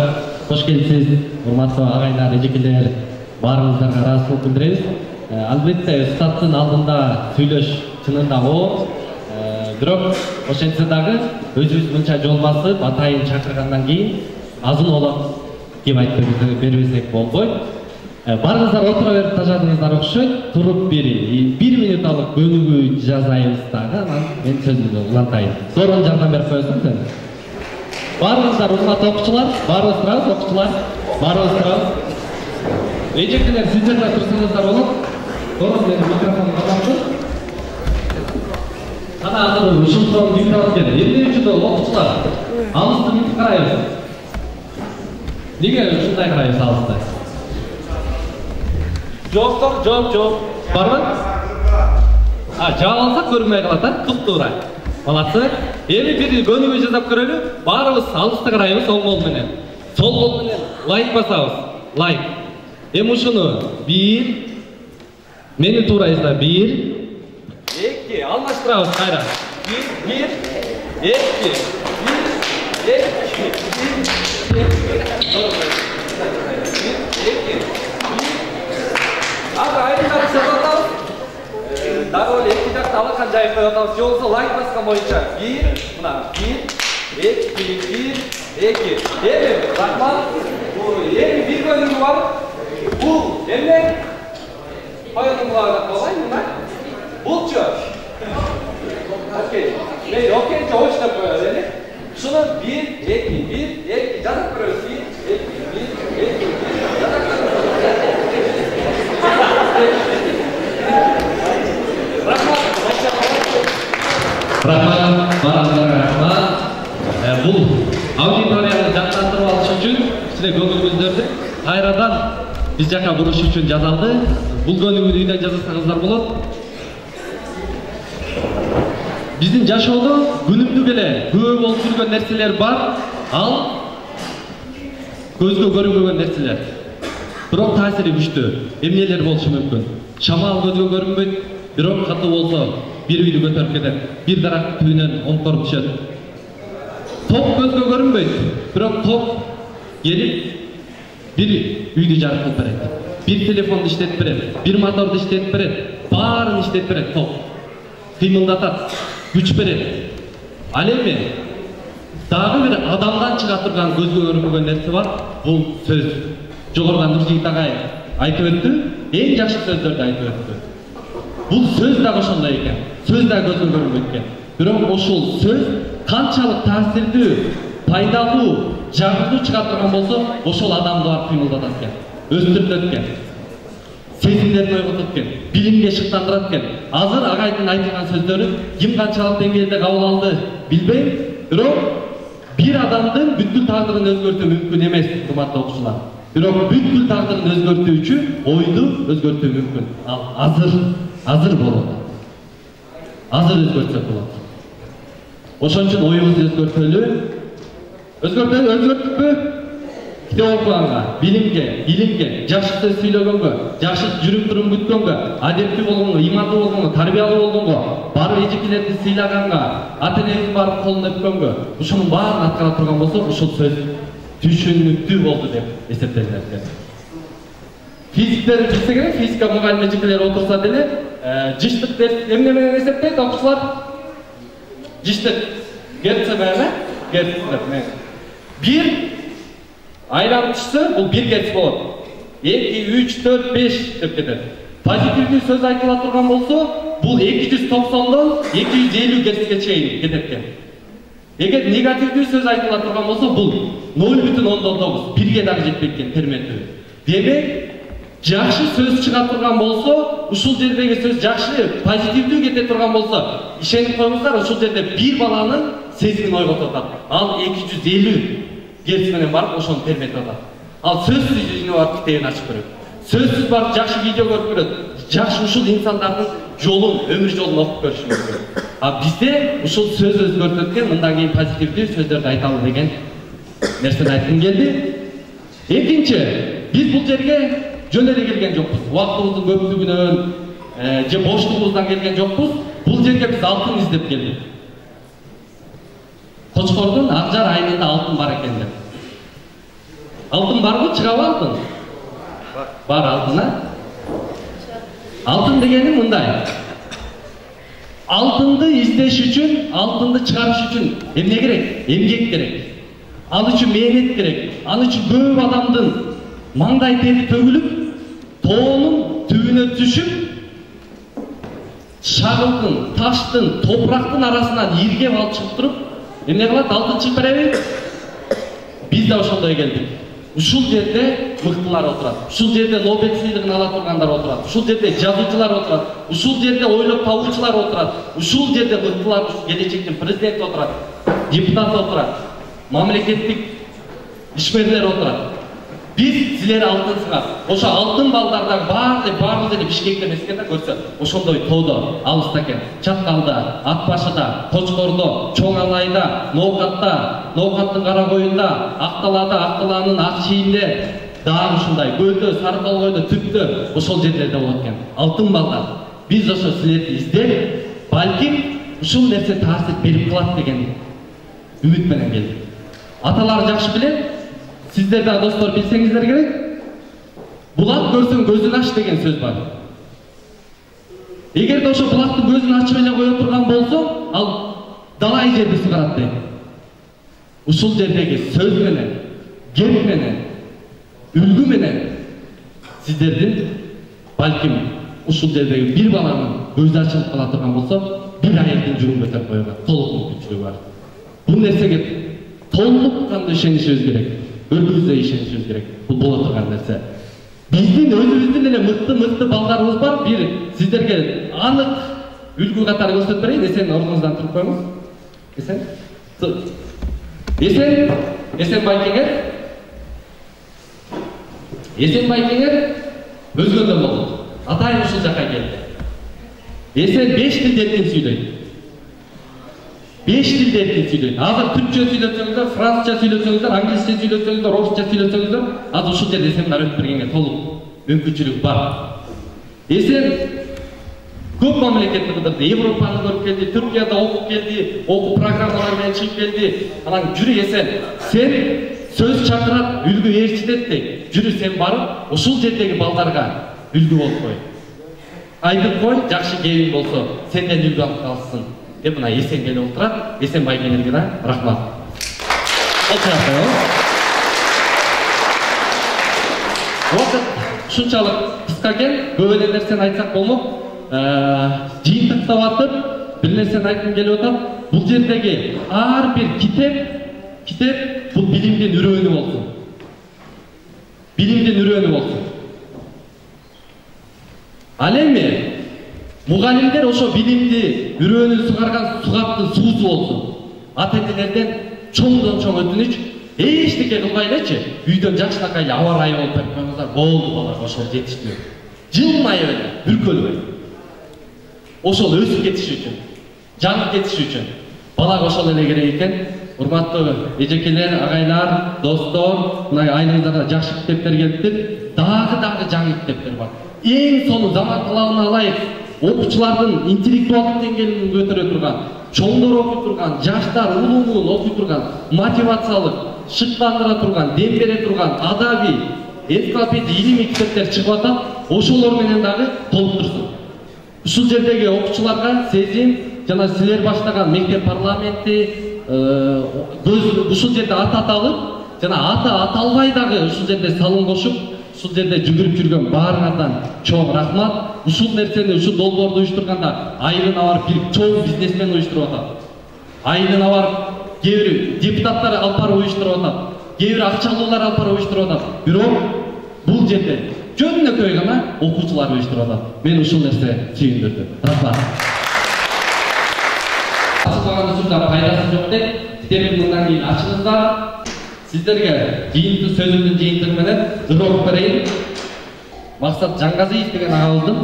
кош келипсиз. Урматтуу агайлар, эжекелер, баарыңыздарга ыраазычылык билдиребиз. Албетте устаттын алдында сүйлөш чынында оор. Бирок ошентсе дагы өзүбүз мынча жол басып, атайын чакыргандан кийин азын олак кем айтып бербесек болбойт. Барыңыздар отура берип тажадыңыздар окшойт. Туруп бир минуталык көнүгүү жасайбыз дагы, анан мен сөзүмдү улантайын. Зорон жардам берип коесуң сен. Барыңыздар урматтуу окуучулар, баарыбыз турабыз, окуучулар, баарыбыз турабыз. Эжекелер сиздер да турсаңыздар болот. Зорон менин микрофонду кабапты. Кана азыр ушул суроону диктап аткен. Эмне үчүн окуучулар? Алысты мынтип карайбыз. Неге ушундай карайбыз алысты? Жооп. Барбы? Жаап алсак көрүнбөй калат, туп-туура. Молодцы. Эми бир көнүгүү жасап көрөлү. Баарыбыз алысты карайбыз оң кол менен. Сол кол менен лайк басабыз. Лайк. Эми ушуну 1 мени туура изда 1 2 алмаштырабыз кайра. 1 2 Азыр айрымдарды жасатабыз. Дагы эле эки жакта алакан жайып коюп атабыз. Жолсо лайк баскан боюнча 1 мына 1 2 Эми рахмат. Эми бир көнүгүү бар. Бул эмне? Коюнун кулагына коебайын мына. Булчу. Окей. Окей, жоош деп коелу эле. Шуну 1 2 жазып көрөбүз. 1 2 жазып көрөбүз. Рахмат, баарыңыздарга рахмат. Бул аудиторияны жактандырып алыш үчүн силер көңүлүңүздөрдү кайрадан биз жака буруш үчүн жасалды. Бул көнүгүүнү үйдөн жасасаңыздар болот. Биздин жашоодо күнүмдүк эле көп болуп жүргөн нерселер бар. Ал көзгө көрүнбөгөн нерселер. Бирок таасири күчтүү. Эмнелер болушу мүмкүн? Шамал көзгө көрүнбөйт, бирок катуу болсо бир үйдү көтөрүп кетет. Бир дарактын түбүнөн оңкоруп түшөт. Топ көзгө көрүнбөйт, бирок топ келип бир үйдү жарык кылып берет. Bir telefondu işletip berет, bir motordu işletip berет, baarын işletip berет топ. Кыймылдатат, күч берет. Ал эми дагы бир адамдан чыга турган көзгө көрүнбөгөн нерсе бар. Бул сөз. Жогоруда Нуржигит агай айтып өттү, эң жакшы сөздөрдү айтып өттү. Бул сөз дагы ошондой экен. Сөз дагы көзгө көрүнбөйт экен. Бирок ошол сөз канчалык таасирдүү, пайдалуу, жагымдуу чыга турган болсо, ошол адамды барып кыймылдатат экен. Өстүртөт экен. Сезимдерди ойготот экен. Билимге шыктандырат экен. Азыр агайдын айтылган сөздөрү ким канчалык деңгээлде кабыл алды билбейм, бирок бир адамдын бүткүл тагдырын өзгөртүү мүмкүн эмес, урматтуу окуучулар. Бирок бүткүл тагдырын өзгөртүүчү ойду өзгөртүү мүмкүн. Ал азыр болот. Азыр өзгөртсөк болот. Ошон үчүн оюбузду өзгөртүппү? Китеп окуганга, билимге, жакшы сөз сүйлөгөнгө, жакшы жүрүм-турум бүткөнгө, адептүү болгонго, имандуу болгонго, тарбиялуу болгонго, барып эжекелерди сыйлаганга, ата-энебиздин барып колун өпкөнгө, ушунун баарын аткара турган болсо, ушул сөз түшүнүктүү болду деп эсептелет экен. Физиктерди билсе керек, физика мугалим эжекелери отурса деле, жыштык деп эмне менен эсептейт окуучулар? Жыштык герц менен, герц деп. Бир айран түшсө, бул 1 герц болот. 2, 3, 4, 5 деп кетет. Позитивдүү сөз айтыла турган болсо, бул 290дон 250 герцке чейин кетет экен. Эгер негативдүү сөз айтыла турган болсо, бул 0,9, 1ге дагы жетпейт экен терметтүү. Демек, жакшы сөз чыга турган болсо, ушул жердеги сөз жакшы, позитивдүү кете турган болсо, ишенип коюңуздар, ушул жерде бир баланын сезимин ойготот. Ал 250 герц менен барып ошону терметтеп атат. Ал сөзсүз үйүнө барып китебин ачып көрөт. Сөзсүз барып жакшы видео көрүп көрөт. Жакшы ушул инсандардын жолун, өмүр жолун окуп көрүш мүмкүн. Бизде ушул сөз өзгөртөт экен, мындан кийин позитивдүү сөздөрдү айталы деген нерсени айткым келди. Экинчи, биз бул жерге жөн эле келген жокпуз. Убактыбыздын көптүгүнөн же боштугубуздан келген жокпуз. Бул жерге биз алтын издеп келдик. Кочкордун Акжар айылында алтын бар экен деп. Алтын барбы, чыгабы алтын? Бар алтын, Алтын дегени мындай. Алтынды издеш үчүн, алтынды чыгарыш үчүн эмне керек? Эмгек керек. Ал үчүн мээнет керек. Ал үчүн көп адамдын маңдай тери төгүлүп, тоонун түбүнө түшүп, шагылдын, таштын, топурактын арасынан иргеп алып чыгып туруп, эмне кылат? Алдын чыгып береби? Биз да ошондой келдик. Ушул жерде мыктылар отурат. Ушул жерде Нобель сыйлыгын ала тургандар отурат. Ушул жерде жазуучулар отурат. Ушул жерде ойлоп табуучулар отурат. Ушул жерде мыктылар, келечектин президенти отурат, депутат отурат, мамлекеттик ишмерлер отурат. Биз силер алтынсыңар. Ошо алтын балдардагы баардыгы деле Бишкекте эмес экен да, көрсө. Ошондой тоодо, алыста экен. Чаткалда, Ак башыда, Кочкордо, Чоң Алайда, Ноокатта, Ноокаттын кара коюнда, Акталада, Акталанын ак шийинде, дагы ушундай Көлдө, Сары Толгойдо, Түптө, ошол жерлерде болот экен. Алтын балдар. Биз ошо силерди издеп, балким ушул нерсе таасир берип калат деген үмүт менен келдик. Аталар жакшы билет. Сиздер да достор билсеңиздер керек. Булак көрсөң көзүн ач деген сөз бар. Эгерде ошо булактын көзүн ачып эле кое турган болсо, ал далай жерди сугарат дейт. Ушул жердеги сөз менен, кеп менен, үлгү менен сиздердин балким ушул жердеги бир баланын көзү ачылып кала турган болсо, бир айылдын жүгүн көтөрүп коюуга толук мүмкүнчүлүгү бар. Бул нерсеге толук кандуу ишенишибиз керек. Өзүбүзгө ишенишибиз керек. Бул боло турган нерсе. Биздин өзүбүздүн эле мыкты балдарыбыз бар. Бир сиздерге анык үлгү катары көрсөтүп берейин. Эсен ордуңуздан туруп коюңуз. Эсен. Эсен Байкеңер. Эсен Байкеңер өзгөндөн болду. Атайын ушул жака келди. Эсен 5 тилде эркин сүйлөйт. 5 тилде эркин сүйлөйт. Азыр түркчө сүйлөсөңүздөр, францча сүйлөсөңүздөр, англисче сүйлөсөңүздөр, орусча сүйлөсөңүздөр, азыр ушул жерде семинар өтүп бергенге толук мүмкүнчүлүк бар. Эсен көп мамлекетти кыдырды. Европаны көрүп келди, Түркияда окуп келди, окуу программалар менен чыгып келди. Анан жүрү Эсен, сен сөз чакырат, үлгү ээрчитет дейт. Жүрү сен барып, ушул жердеги балдарга үлгү болуп кой. Айтып кой, жакшы кебиң болсо, сенден үлгү алып калсын. Деп мына Эсен келип отурат. Эсен Байкеңерге да рахмат. Уақыт ушунчалык кыска экен, көп эле нерсени айтсак болмок. Жыйынтыктап атып, бир нерсени айткым келип атат. Бул жердеги ар бир китеп бул билимдин үрөөнү болсун. Билимдин үрөөнү болсун. Ал эми мугалимдер ошо билимди үрөөнү сугарган сугаптын суусу болсун. Ата-энелерден чоңдон чоң өтүнүч, эчтеке кылбай элечи, үйдөн жакшынакай эле аба ырайы болуп берип коюңуздар, болду балага ошол жетиштүү. Жылмай эле, үркөлбөй. Ошол өсүп кетиши үчүн, жаңып кетиши үчүн балага ошол эле керек экен. Урматтуу эжекелер, агайлар, достор, мына айылыңыздарда жакшы китептер келиптир. Дагы жаңы китептер бар. Эң сонун заман талабына алайык. Окуучулардын интеллектуалдык деңгээлин көтөрө турган, чоңдор окуй турган, жаштар улуун окуй турган, мотивациялык, шыктандыра турган, дем бере турган, адабий, энциклопедия, илимий китептер чыгып атат. Ошолор менен дагы толуктурсун. Ушул жердеги окуучуларга сезим жана силер баштаган мектеп парламенти ушул жерде аты аталып, жана аты аталбай дагы ушул жерде салым кошуп, ушул жерде жүгүрүп жүргөн баарыңардан чоң рахмат. Ушул нерсени, ушул долбоорду уюштурганда айылына барып бир чоң бизнесмен уюштуруп атат. Айылына барып кээ бир депутаттар алып барып уюштуруп атат. Кээ бир акчалуулар алып барып уюштуруп атат. Бирок бул жерде жөнөкөй гана окуучулар уюштуруп атат. Мен ушул нерсе сүйүндүрдү. Рахмат. Ачылбаган учурда пайдасы жок деп, китепти мындан кийин ачыңыздар. Сиздерге жыйынтык сөзүмдүн жыйынтыгы менен ыр окуп берейин. Максат Жаңгазиев деген агабыздын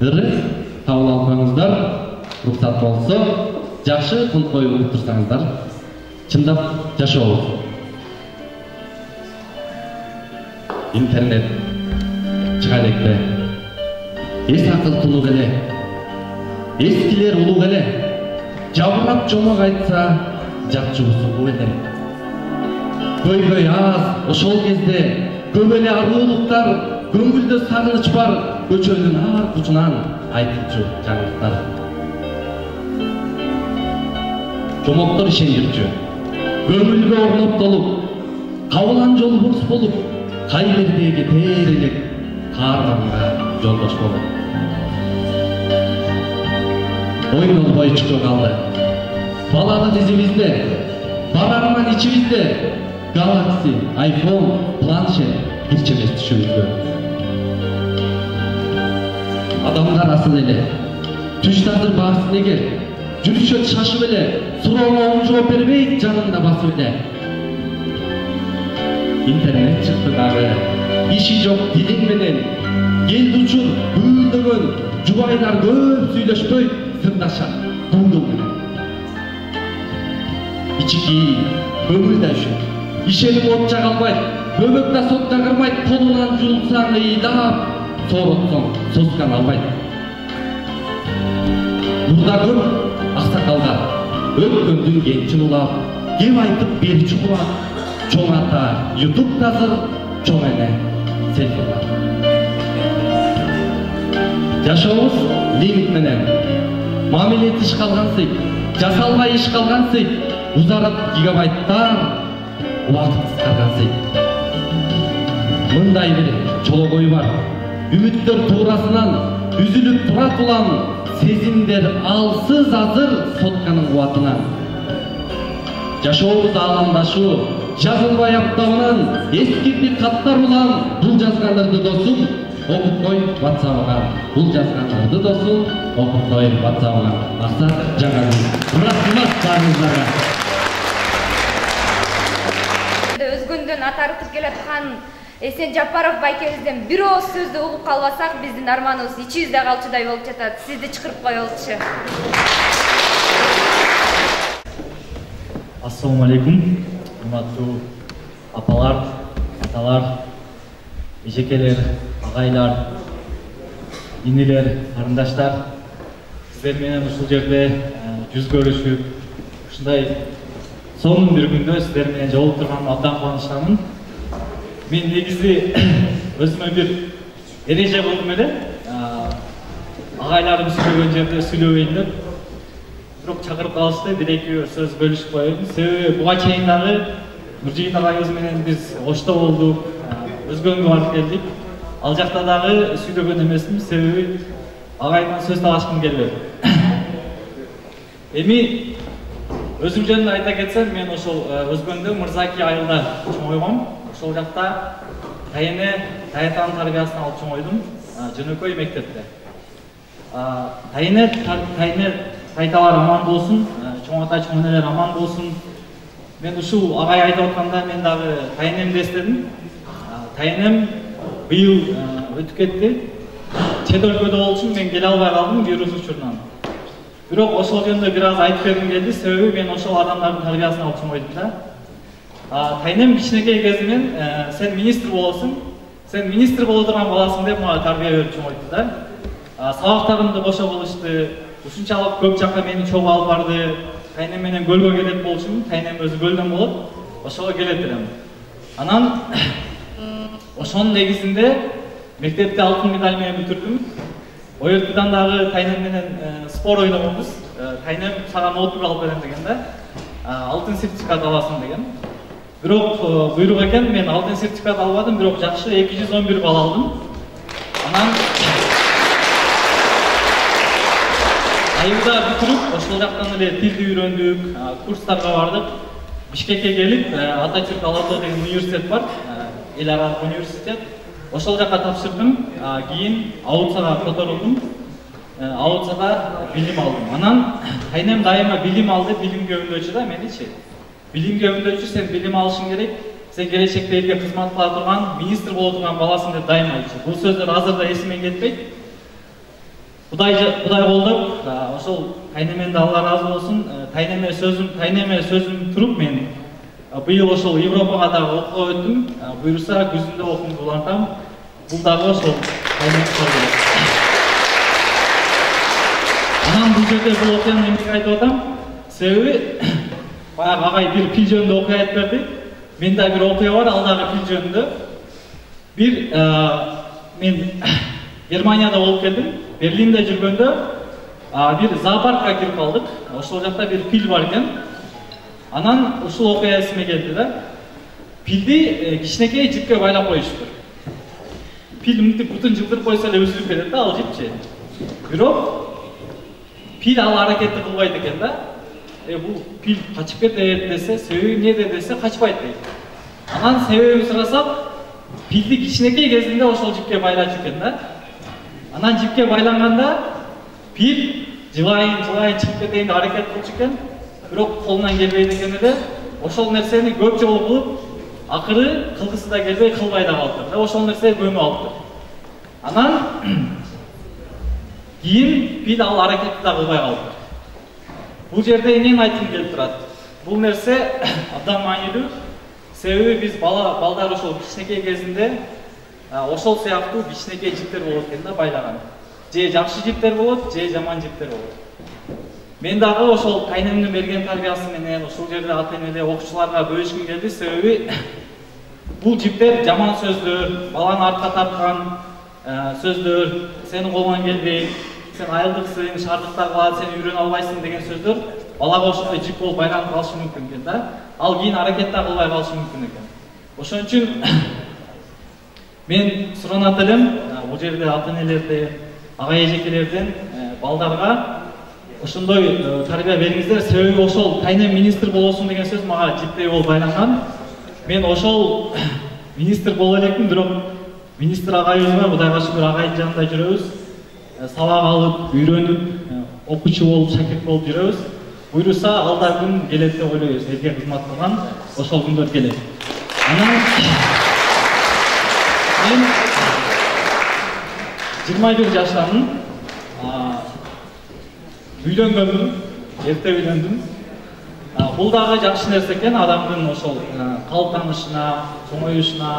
ыры кабыл алып коюңуздар. Уруксат болсо, жакшы кунт коюп угуп турсаңыздар, чындап жашообуз. Интернет чыга электе. Эс акыл тунук эле. Эскилер улуг эле. Жабырап жомок айтса, жакчыбысы бул эле. Көйгөй аз, ошол кезде көп эле арулуктар, көңүлдө сагыныч бар, көчөнүн ар бучунан айтылчу жаңылыктар. Жомоктор ишендирчү, көңілге орнап толып, қабылан жол бұрыс болып, қай жердегі терелік қарғанға жолдаш болып. Ойын олбай шықы қалды. Баланы дізімізде, барарынан içimizde, Galaxy, iPhone, planшет, бірчемес түшімізде. Адамдар асыл еле, түштадыр бағысын егер, жүрішет шашып еле, сұрауға оң жооп бербей, жанында басып еле. Интернет шықты дағы, иши жоқ дилиңменен, келді учур, бүйілдігін, жубайлар көп сүйлөшпөй, сырдаша, дуңдуңменен. Ичики, көңілді үшін, ишенім от жағалбайды, бөбекті сотқа қырмайды, толынан жұлсаң ыйлап, соротсоң, соскан албайды. Burada көп ақсақалға, өткөндүн кенчін улап, кеп айтып берчі құлап, чоң ата, YouTube тазыр, чоң әне, селфилар. Жашауыз лимит менен, мамилет іш қалғансый, жасалбай іш қалғансый, ұзарып гигабайттан уақыт қысқарғансый. Мындай бір чологой бар, үміттер турасынан үзіліп тұра тұлан, сезімдер алсыз азыр сотканың қуатынан. Жашауыз алаңдашу, жазылбай аптауынан, ескерді қаттар ұлан, бұл жазғандырды досым, оқып қой WhatsApp-ға. Бұл жазғандырды досым, оқып қой WhatsApp-ға. Мақсат жаңаның. Рахмат барыңыздарға. Өзгөндөн атарып келаткан Эсен Жапаров байкебизден бир ооз сөздү угуп калбасак, биздин арманыбыз ичибизде калчудай болуп жатат. Сизди чакырып коелучу. Ассаламу алейкум. Урматтуу апалар, аталар, эжекелер, агайлар, инилер, карындаштар. Сиздер менен ушул жерде жүз көрүшүп, ушундай сонун бир күндө сиздер менен жолугуп турганыма абдан кубанычтамын. Мен негизи өзүмө бир эреже болдум эле. Агайларым сүйлөгөн жерде сүйлөбөйүн деп. Бирок чакырып калышты, бир-эки сөз бөлүшүп коеюн. Себеби буга чейин дагы Нуржигит агайыбыз менен биз Ошто болдук, Өзгөнгө барып келдик. Ал жакта дагы сүйлөгөн эмесмин, себеби агайымдан сөз талашкым келбеди. Эми өзүм жөнүндө айта кетсем, мен ошол Өзгөндө Мырзаки айылда чоңойгом. Ошол жакта таятанын тарбиясын алып чоңойдум, жөнөкөй мектепте. Тайталар аман болсун, чоң ата чоң энелер аман болсун. Мен ушул агай айтып атканда мен дагы тайнемди эстедим. Тайнем быйыл өтүп кетти. Чет өлкөдө болчу, мен келе албай калдым вирус учурунан. Бирок ошол жөнүндө бир аз айтып бергим келди, себеби мен ошол адамдардын тарбиясын алып чоңойдум да. Тайнем кичинекей кезинен сен министр болосуң, сен министр боло турган баласың деп мага тарбия берип чоңойтты да. Сабактарымды кошо кылышты, ушунчалык көп жакка мени чогуу алып барды. Тайнем менен көлгө келет болчумун, тайнем өзү көлдөн болот, ошого келет элем. Анан ошонун негизинде мектепти алтын медаль менен бүтүрдүм. ОРТдан дагы тайнем менен спор ойногонбуз. Тайнем сага ноутбук алып берем деген да. Алтын сертификат аласың деген. Бирок буйрук экен, мен алтын сертификат албадым, бирок жакшы 211 балл алдым. Анан айылда бүтүрүп, ошол жактан эле тилди үйрөндүк, курстарга бардык. Бишкекке келип, Ататүрк Алатоо деген университет бар, эл аралык университет. Ошол жакка тапшырдым, кийин Аутсага которулдум. Аутсага билим алдым. Анан тайнем дайыма билим алды, билимге өндөөчү да меничи. Билимге өндөөчү, сен билим алышың керек, сен келечекте элге кызмат кыла турган, министр боло турган баласың деп дайыма айтчу. Бул сөздөр азырда эсиме кетпейт. Кудай колдоп, ошол тайнемен да Алла разы болсун, тайнеме сөзүм туруп мен быйыл ошол Европага дагы окууга өттүм. Буйруса күзүндө окуумду улантам. Бул дагы ошол тайнем болот. Анан бул жерде бул окуяны эмнеге айтып атам? Себеби баягы агай бир пил жөнүндө окуя айтып берди. Менде бир окуя бар, ал дагы пил жөнүндө. Мен Германияда болуп келдим. Берлинде жүргөндө бир зоопаркка кирип калдык. Ошол жакта бир пил бар экен. Анан ушул окуя эсиме келди да. Пилди кичинекей жипке байлап коюшту. Пил мынтип бутун жылдырып койсо эле үзүлүп кетет да ал жипчи. Бирок пил ал аракетти кылбайт экен да. Бул пил качып кетет десе, себеби эмнеде десе качпайт дейт. Анан себебин сурасак, пилди кичинекей кезинде ошол жипке байлачу экен да. Анан жипке байланганда пил жылайын чыгып кетейин деп аракет кылчу экен. Бирок колунан келбейт экен эле. Ошол нерсени көп жолу кылып, акыры кылгысы да келбей кылбай да калды. Ошол нерсе көмүп алыптыр. Анан кийин пил ал аракетти да кылбай калды. Бул жерде эмнени айткым келип турат? Бул нерсе абдан маанилүү. Себеби биз балдар ошол кичинекей кезинде ошол сыяктуу кичинекей жиптер болот экен да байлаган. Же жакшы жиптер болот, же жаман жиптер болот. Мен дагы ошол кайнемдин берген тарбиясы менен ушул жерде ата-энелер окуучуларга бөлүшкүм келди. Себеби бул жиптер жаман сөздөр, баланы артка тарткан сөздөр, сенин колуңан келбейт, сен айылдыксың, шаардыктар кылат, сен үйрөнө албайсың деген сөздөр балага ошондой жип болуп байланып калышы мүмкүн экен да. Ал кийин аракет да кылбай калышы мүмкүн экен. Ошон үчүн мен суранат элем, бул жерде ата-энелерден, ага-эжекелерден балдарга ошондой тарбия бериңиздер. Себеби ошол кайнем министр болосуң деген сөз мага жиптей болуп байланган. Мен ошол министр боло элекмин, бирок министр агайыбыз бар, Кудайга шүгүр агайдын жанында жүрөбүз. Сабак алып, үйрөнүп, окуучу болуп, шакирт болуп жүрөбүз. Буйруса алда күн келет деп ойлойбуз. Элге кызмат кылган ошол күндөр келет. Анан мен 21 жаштамын. Үйлөнгөнмүн, эрте үйлөндүм. Бул дагы жакшы нерсе экен, адамдын ошол калыптанышына, чоңоюшуна,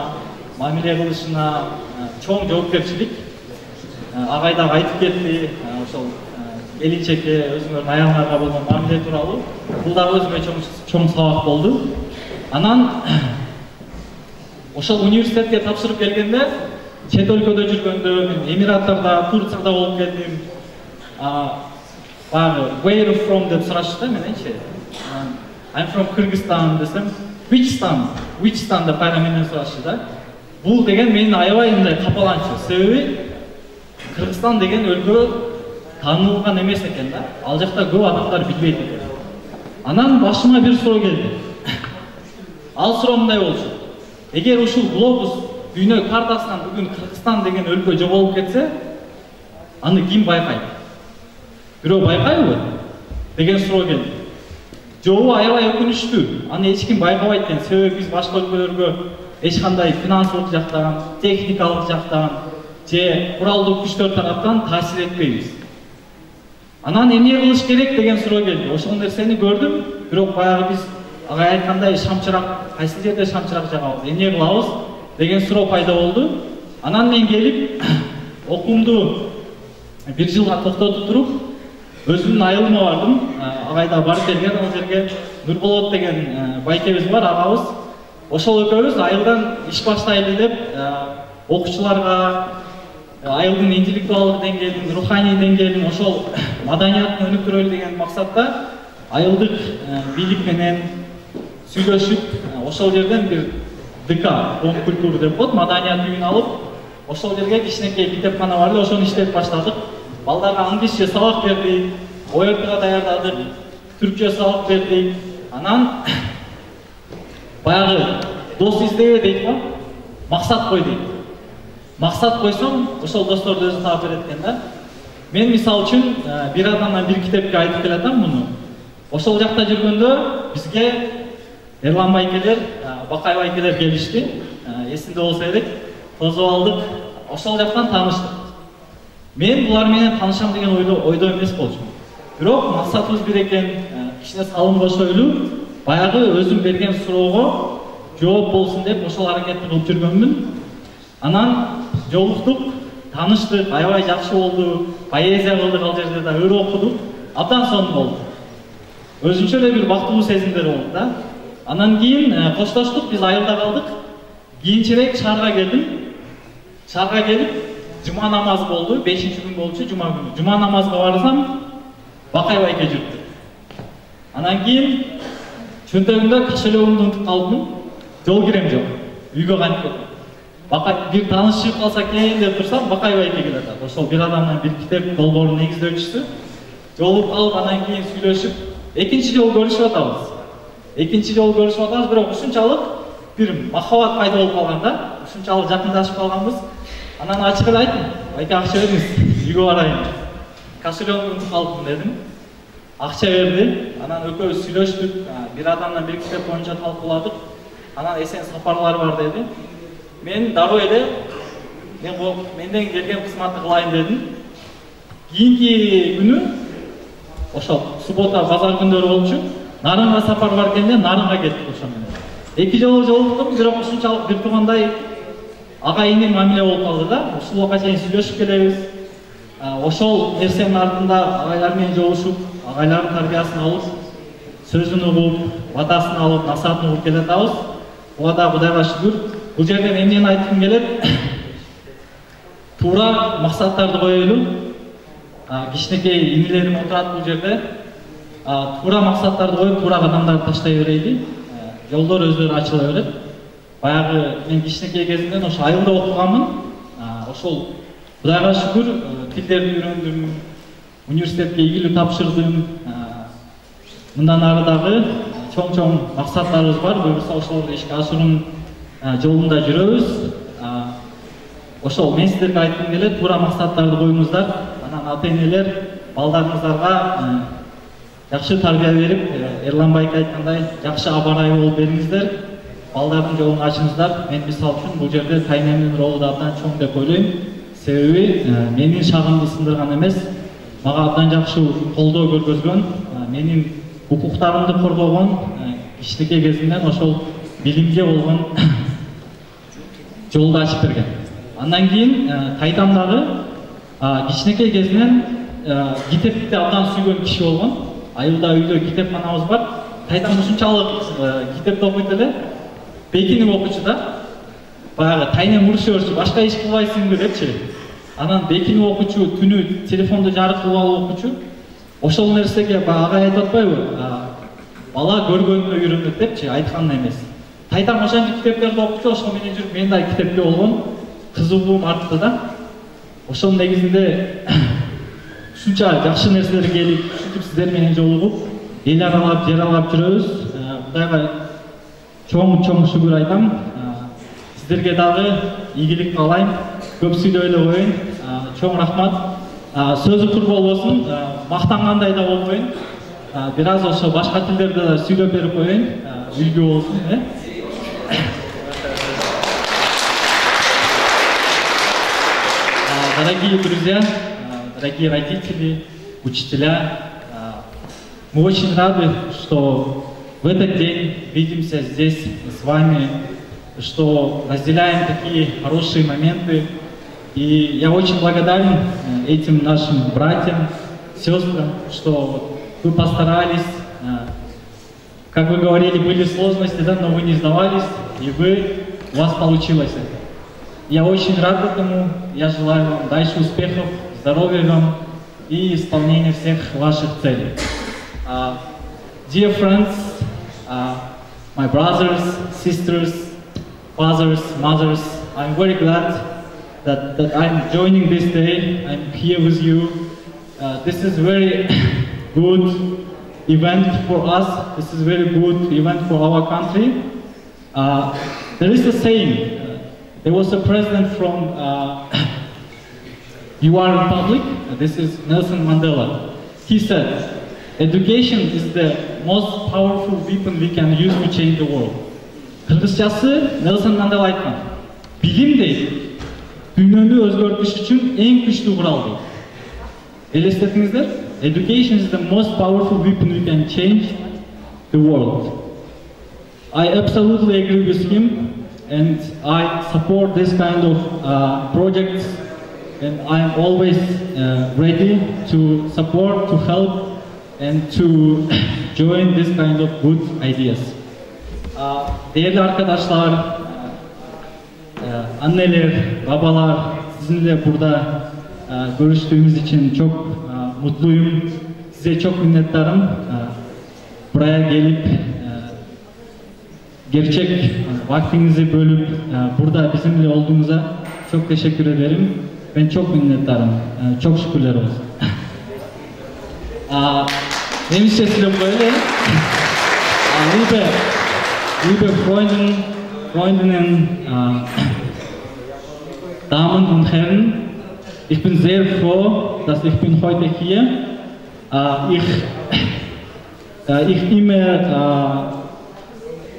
мамиле кылышына чоң жоопкерчилик. Агай дагы айтып кетти, ошол келинчекке өзүңөрдүн аялыңарга болгон мамиле тууралуу. Бул дагы өзүмө чоң сабак болду. Анан ошол университетке тапшырып келгенде, чет өлкөдө жүргөндө, мен Эмираттарда, Турцияда болуп келдим. Where are you from деп сурашты да мененчи. I'm from Kyrgyzstan десем, which stan деп кайра менен сурашты да. Бул деген менин аябай мындай капаланчу. Себеби Кыргызстан деген өлкө таанылган эмес экен да. Ал жакта көп адамдар билбейт экен. Анан башыма бир суроо келди. Ал суроо мындай болчу. Эгер ушул глобус дүйнө картасынан бүгүн Кыргызстан деген өлкө жоголуп кетсе, аны ким байкайт? Бирөө байкайбы? Деген суроо келди. Жобу аябай өкүнүчтүү. Аны эч ким байкабайт экен. Себеби биз башка өлкөлөргө эч кандай финансылык жактан, техникалык жактан же куралдуу күчтөр тараптан таасир этпейбиз. Анан эмне кылыш керек деген суроо келди. Ошол нерсени көрдүм, бирок баягы биз агай айткандай шамчырак, кайсы жерде шамчырак жагабыз, эмне кылабыз деген суроо пайда болду. Анан мен келип окуумду бир жылга токтотуп туруп, өзүмдүн айылыма бардым. Агайда барып келген ал жерге Нурболот деген байкебиз бар, агабыз. Ошол экөөбүз айылдан иш баштайлы деп окуучуларга айылдын интеллектуалдык деңгээлин, руханий деңгээлин, ошол маданияттын өнүктүрөлү деген максатта айылдык бийлик менен сүйлөшүп, ошол жерден бир ДК, Дом культуры деп коет, маданият үйүн алып, ошол жерге кичинекей китепкана бар эле, ошону иштетип баштадык. Балдарга англисче сабак бердик, ОРТга даярдадык, түркчө сабак бердик. Анан баягы дос издебе дейт го, максат кой дейт. Максат койсоң, ошол досторду өзү таап берет экен да. Мен мисалы үчүн бир адамдан бир китепке айтып келатам муну. Ошол жакта жүргөндө бизге Эрлан байкелер, Бакай байкелер келишти. Эсинде болсо керек, тосуп алдык. Ошол жактан тааныштык. Мен булар менен таанышам деген ойдо эмес болчумун. Бирок максатыбыз бир экен, кичине салым кошойлуу, баягы өзүм берген суроого жооп болсун деп ошол аракетти кылып жүргөнмүн. Анан жолуктук, тааныштык, аябай жакшы болду. Поэзия кылдык ал жерде да, өр окудук. Абдан сонун болду. Өзүнчө эле бир бактылуу сезимдер болду да. Анан кийин коштоштук, биз айылда калдык. Кийинчерээк шаарга келдим. Шаарга келип, жума намазы болду, 5-күн болчу, жума күнү. Жума намазга барсам, Бакай байке жүрүптү. Анан кийин Çöntөгүмдө кошелегимди унутуп калдым. Жол кирем жок. Үйгө кантип кеттим. Бакай бир тааныш чыгып калса экен деп турсам, Бакай байке келет. Ошол бир адамдан бир китеп долбоордун негиздөөчүсү. Жолугуп калып, анан кийин сүйлөшүп, экинчи жолу көрүшүп атабыз. Бирок ушунчалык бир махабат пайда болуп калган да. Ушунчалык жакындашып калганбыз. Анан ачык эле айттым, байке акча бериңиз, үйгө барайын. Кошелегимди унутуп калдым дедим. Акча берди. Анан экөөбүз сүйлөштүк. Бир адамдан бир китеп боюнча талкууладык. Анан эсен сапарлар бар деди. Мен дароо эле менден келген кызматты кылайын дедим. Кийинки күнү ошол суббота базар күндөрү болчу. Нарынга сапар бар экенде Нарынга кеттик ошо менен. Эки жолу жолуктук, бирок ушунчалык бир туугандай ага ине мамиле болуп калды да. Ушулга чейин сүйлөшүп келебиз. Ошол нерсенин артында агайлар менен жолушуп, агайлардын тарбиясын алып, сөзүн угуп, батасын алып, насаатын угуп келатабыз. Буга да Кудайга шүгүр. Бул жерден эмнени айткым келет? Туура максаттарды коелу. Кичинекей инилерим отурат бул жерде. Туура максаттарды коюп, туура кадамдарды таштай берейли. Жолдор өздөрү ачыла берет. Баягы мен кичинекей кезимден ошо айылда окуганмын. Ошол Кудайга шүгүр, тилдерди үйрөндүм, университетке ийгилүү тапшырдым. Мындан ары дагы чоң максаттарыбыз бар. Буюрса ошолорду ишке ашыруунун жолунда жүрөбүз. Ошол мен сиздерге айткым келет, туура максаттарды коюңуздар. Анан ата-энелер балдарыңыздарга жакшы тарбия берип, Эрлан байке айткандай, жакшы аба-ырайы болуп бериңиздер. Балдардын жолун ачыңыздар. Мен мисал үчүн бул жерде тайнемдин ролу да абдан чоң деп ойлойм. Себеби менин шагымды сындырган эмес, мага абдан жакшы колдоо көргөзгөн, менин укуктарымды коргогон, кичинекей кезимден ошол билимге болгон жолду ачып берген. Андан кийин тайтам дагы кичинекей кезинен китепти абдан сүйгөн киши болгон. Айылда үйдө китепканабыз бар. Тайтам ушунчалык китепти окуйт эле. Бекинип окучу да. Баягы тайнем урушуп, башка иш кылбайсыңбы депчи. Анан бекинип окучу, түнү телефонду жарык кылып алып окучу. Ошол нерсеге агай айтып атпайбы? Бала көргөнүнө үйрөнөт депчи, айткан эмес. Тайтам ошончо китептерди окучу, ошол менен жүрүп мен да китепке болгон кызыгуум артты да. Ошонун негизинде ушунча жакшы нерселер келип, ушинтип сиздер менен жолугуп, эл аралап, жер аралап жүрөбүз. Кудайга чоң шүгүр айтам. Сиздерге дагы ийгилик каалайм. Көп сүйлөй эле коеюн. Чоң рахмат. Сөзү кур болбосун, мактангандай да болбойн. Бир аз ошо башка тилдерде да сүйлөп берип коеюн. Үлгү болсун, Дорогие друзья, дорогие родители, учителя, мы очень рады, что в этот день видимся здесь с вами, что разделяем такие хорошие моменты. И я очень благодарен этим нашим братьям, сестрам, что вы постарались. Как вы говорили, были сложности, да, но вы не сдавались, и у вас получилось это. Я очень рад этому, я желаю вам дальше успехов, здоровья вам и исполнения всех ваших целей. Dear friends, my brothers, sisters, fathers, mothers, I'm very glad that I'm joining this day. I'm here with you. This is very good event for us. This is very good event for our country. There is a saying. There was a president from UR Republic. This is Nelson Mandela. He said, "Education is the most powerful weapon we can use to change the world." Кыргызчасы Nelson Mandela айткан. Билим дейт, дүйнөнү өзгөртүш үчүн эң күчтүү курал дейт. Элестетиңиздер? Education is the most powerful weapon we can change the world. I absolutely agree with him. And I support this kind of projects, and I'm always ready to support, to help, and to join this kind of good ideas. Değerli arkadaşlar, anneler, babalar, sizinle burada görüştüğümüz için çok mutluyum. Size çok minnettarım. Buraya gelip gerçek vaktinizi bölüp burada bizimle olduğunuza çok teşekkür ederim. Ben çok minnettarım. Çok şükürler olsun. Benim sesim böyle. Liebe Freundinnen, Damen und Herren, ich bin sehr froh, dass ich bin heute hier.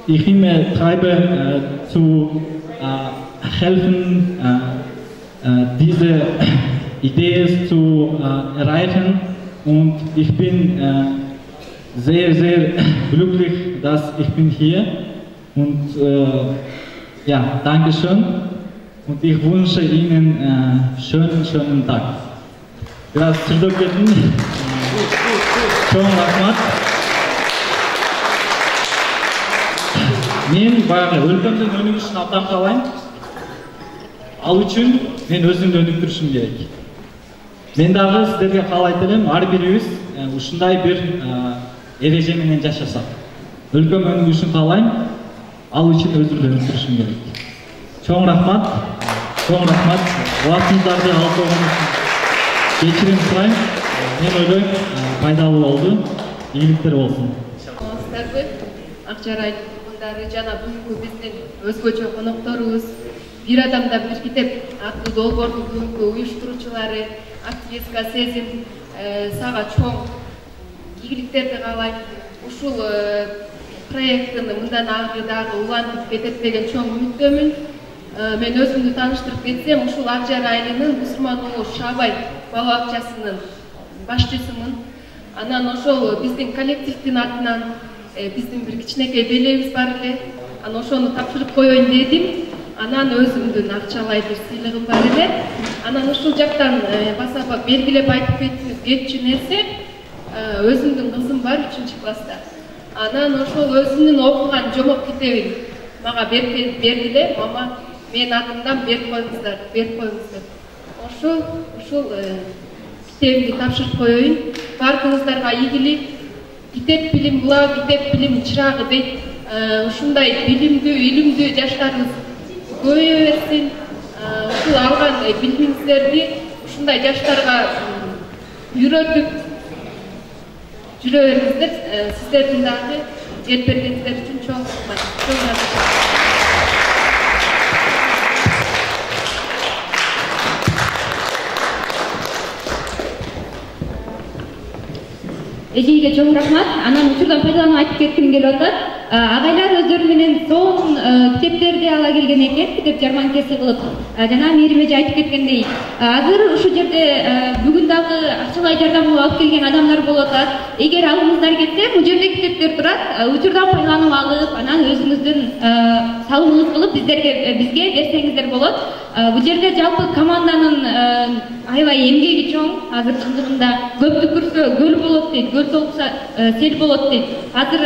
Ich immer treibe zu helfen, diese Idee zu erreichen, und ich bin sehr, sehr glücklich, dass ich bin hier, und ja, danke schön, und ich wünsche Ihnen schönen Tag. Biraz sürdürüp kettim. Çok rahmat. Men баягы өлкөмдүн өнүгүшүн абдан каалайм. Ал үчүн мен өзүмдү өнүктүрүшүм керек. Мен дагы сиздерге каалайт элем, ар бирибиз ушундай бир эреже менен жашасак. Өлкөм өнүгүшүн каалайм. Ал үчүн өзүмдү өнүктүрүшүм керек. Чоң рахмат. Убактыңыздарды алып койгон үчүн кечирим сурайм. Мен ойлойм, пайдалуу болду. Ийгиликтер болсун. Акчарай жана бүгүнкү биздин өзгөчө конокторубуз, бир адамда бир китеп аттуу долбоордун бүгүнкү уюштуруучулары, активистка Сезим, сага чоң ийгиликтерди каалайм. Ушул проекттин мындан ары дагы улантып кетет деген чоң үмүттөмүн. Мен өзүмдү тааныштырып кетсем, ушул Акжар айылынын Мусурман уулу Шабай бала бакчасынын башчысымын. Анан ошол биздин коллективдин атынан биздин бир кичинекей белебиз бар эле. Анан ошону тапшырып коеюн дедим. Анан өзүмдүн акчалай бир сыйлыгым бар эле. Анан ушул жактан басаба белгилеп айтып кетчү нерсе, өзүмдүн кызым бар 3-класста. Анан ошол өзүнүн окуган жомок китебин мага бердиле. Мама, мен атымдан берип коюңуздар. Ошол китебимди тапшырып коеюн. Бардыгыңыздарга ийгилик. Китеп билим була, китеп билим чырагы дейт. Ушундай билимдүү, илимдүү жаштарыбыз көбөйө берсин. Ушул алган билимиңиздерди ушундай жаштарга үйрөтүп жүрө бериңиздер. Сиздердин дагы жеп бергениңиздер үчүн чоң рахмат. Эжейге чоң рахмат. Анан учурдан пайдаланып айтып кетким келип атат. Агайлар өздөрү менен сонун китептерди ала келген экен, китеп жарманкеси кылып. Жана Мээрим эже айтып кеткендей, азыр ушул жерде бүгүн дагы акчалай жардам кылып алып келген адамдар болуп атат. Эгер алыңыздар кетсе, бул жерде китептер турат. Учурдан пайдаланып алып, анан өзүңүздүн салымыңыз кылып бизге берсеңиздер болот. Бул жерде жалпы команданын аябай эмгеги чоң. Азыр чындыгында көптү көрсө көл болот дейт, көл толкса сел болот дейт. Азыр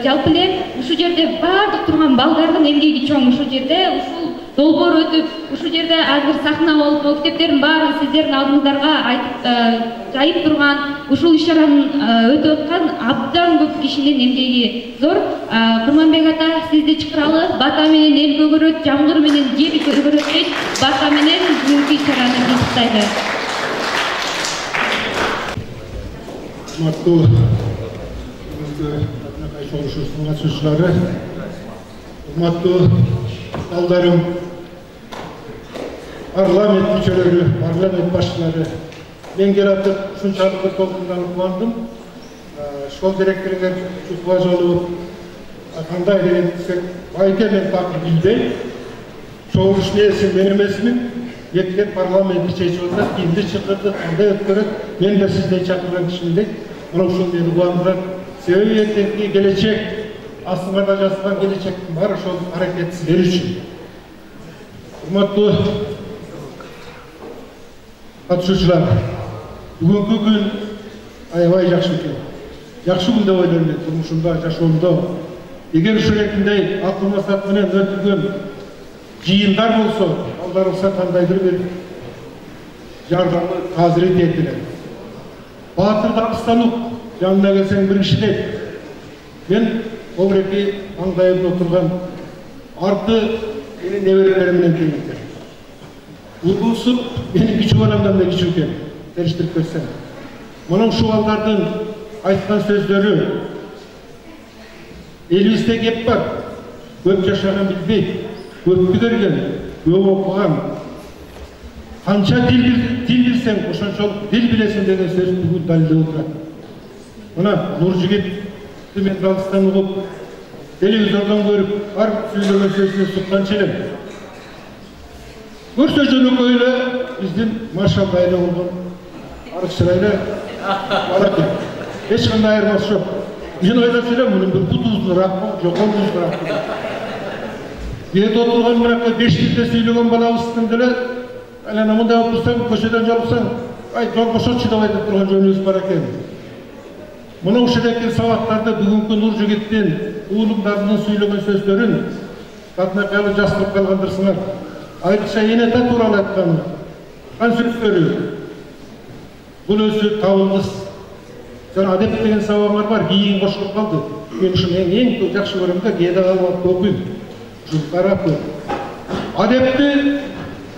жалпы эле ушул жерде баардык турган балдардын эмгеги чоң. Ушул жерде ушул долбоор өтүп, ушул жерде азыр сахна болуп, бул китептердин баарын сиздердин алдыңыздарга айтып жайып турган, ушул иш-чаранын өтүп аткан абдан көп кишинин эмгеги зор. Курманбек ата, сизди чакыралы. Бата менен эл көгөрөт, жамгыр менен жер көгөрөт дейт. Бата менен бүгүнкү иш-чараны баштайлы. Урматтуу чогулушубуздун катышуучулары, урматтуу балдарым, парламент мүчөлөрү, парламент башчылары, мен келатып ушунчалык толкунданып кубандым. Школ директоруңар ушул жолу кандай деген десек, байке мен такыр билбейм. Чогулуш нээси мен эмесмин. Ертең парламентти чечип атат, кимди чакырды, кандай өткөрөт, мен да сиздей чакырган кишимдей. Мына ушул мени кубандырат. Себеби эртеңки келечек, астыңарда жазылган келечектин баары ошол аракетсиз эл үчүн. Урматтуу катышуучулар, бүгүнкү күн аябай жакшы экен. Жакшы күн деп ойлойм мен турмушумда, жашоомдо. Эгер ушундай акыл масат менен өтүлгөн жыйындар болсо, алдарыбызга кандайдыр бир жардамы казыр этетилер. Баатыр Дагыстанов жанына келсең бир киши дейт. Мен обыреки маңдайымда отырған арты менің неберелерімнен кейінгі. Улуусу менің кичүү анамдан да кичүү екен, териштирип көрсөң. Мунун шубалдардын айткан сөздөрү элибизде кеп бар. Көп жашаган билбейт, көптү көргөн, көп окуган. Канча дил билсең, ошончолук дил билесиң деген сөз бүгүн далилдеп отурат. Мына Нуржигитти мен алыстан угуп, телевизордон көрүп, ар сүйлөгөн сөзүнө сукканча элем. Көрсө жөнөкөй эле биздин машалла эле болгон арыкчырайлы бала экен. Эч кандай айырмасы жок. Мен ойлоп элем, мунун бир буту узунураакпы, жок узунураакпы. Жерде отурган мынакей 5 тилде сүйлөгөн балабыздын деле анан мындай отурсаң, көчөдөн жолуксаң, ай жолбошотчу деп айтып турган жөнүбүз бар экен. Мына ушундайкы сабактарды бүгүнкү Нуржигиттин уулумдарынын сүйлөгөн сөздөрүн татынакайлы жастырып калгандырсыңар. Айрыкча Энета тууралуу айткан сөздөрү бул өзү табылгыс. Жана адеп деген сабагыңар бар, кийин кошулуп калды. Мен ушуну эң жакшы көрөм да, кээде алып окуйм. Ушул карап көр. Адепти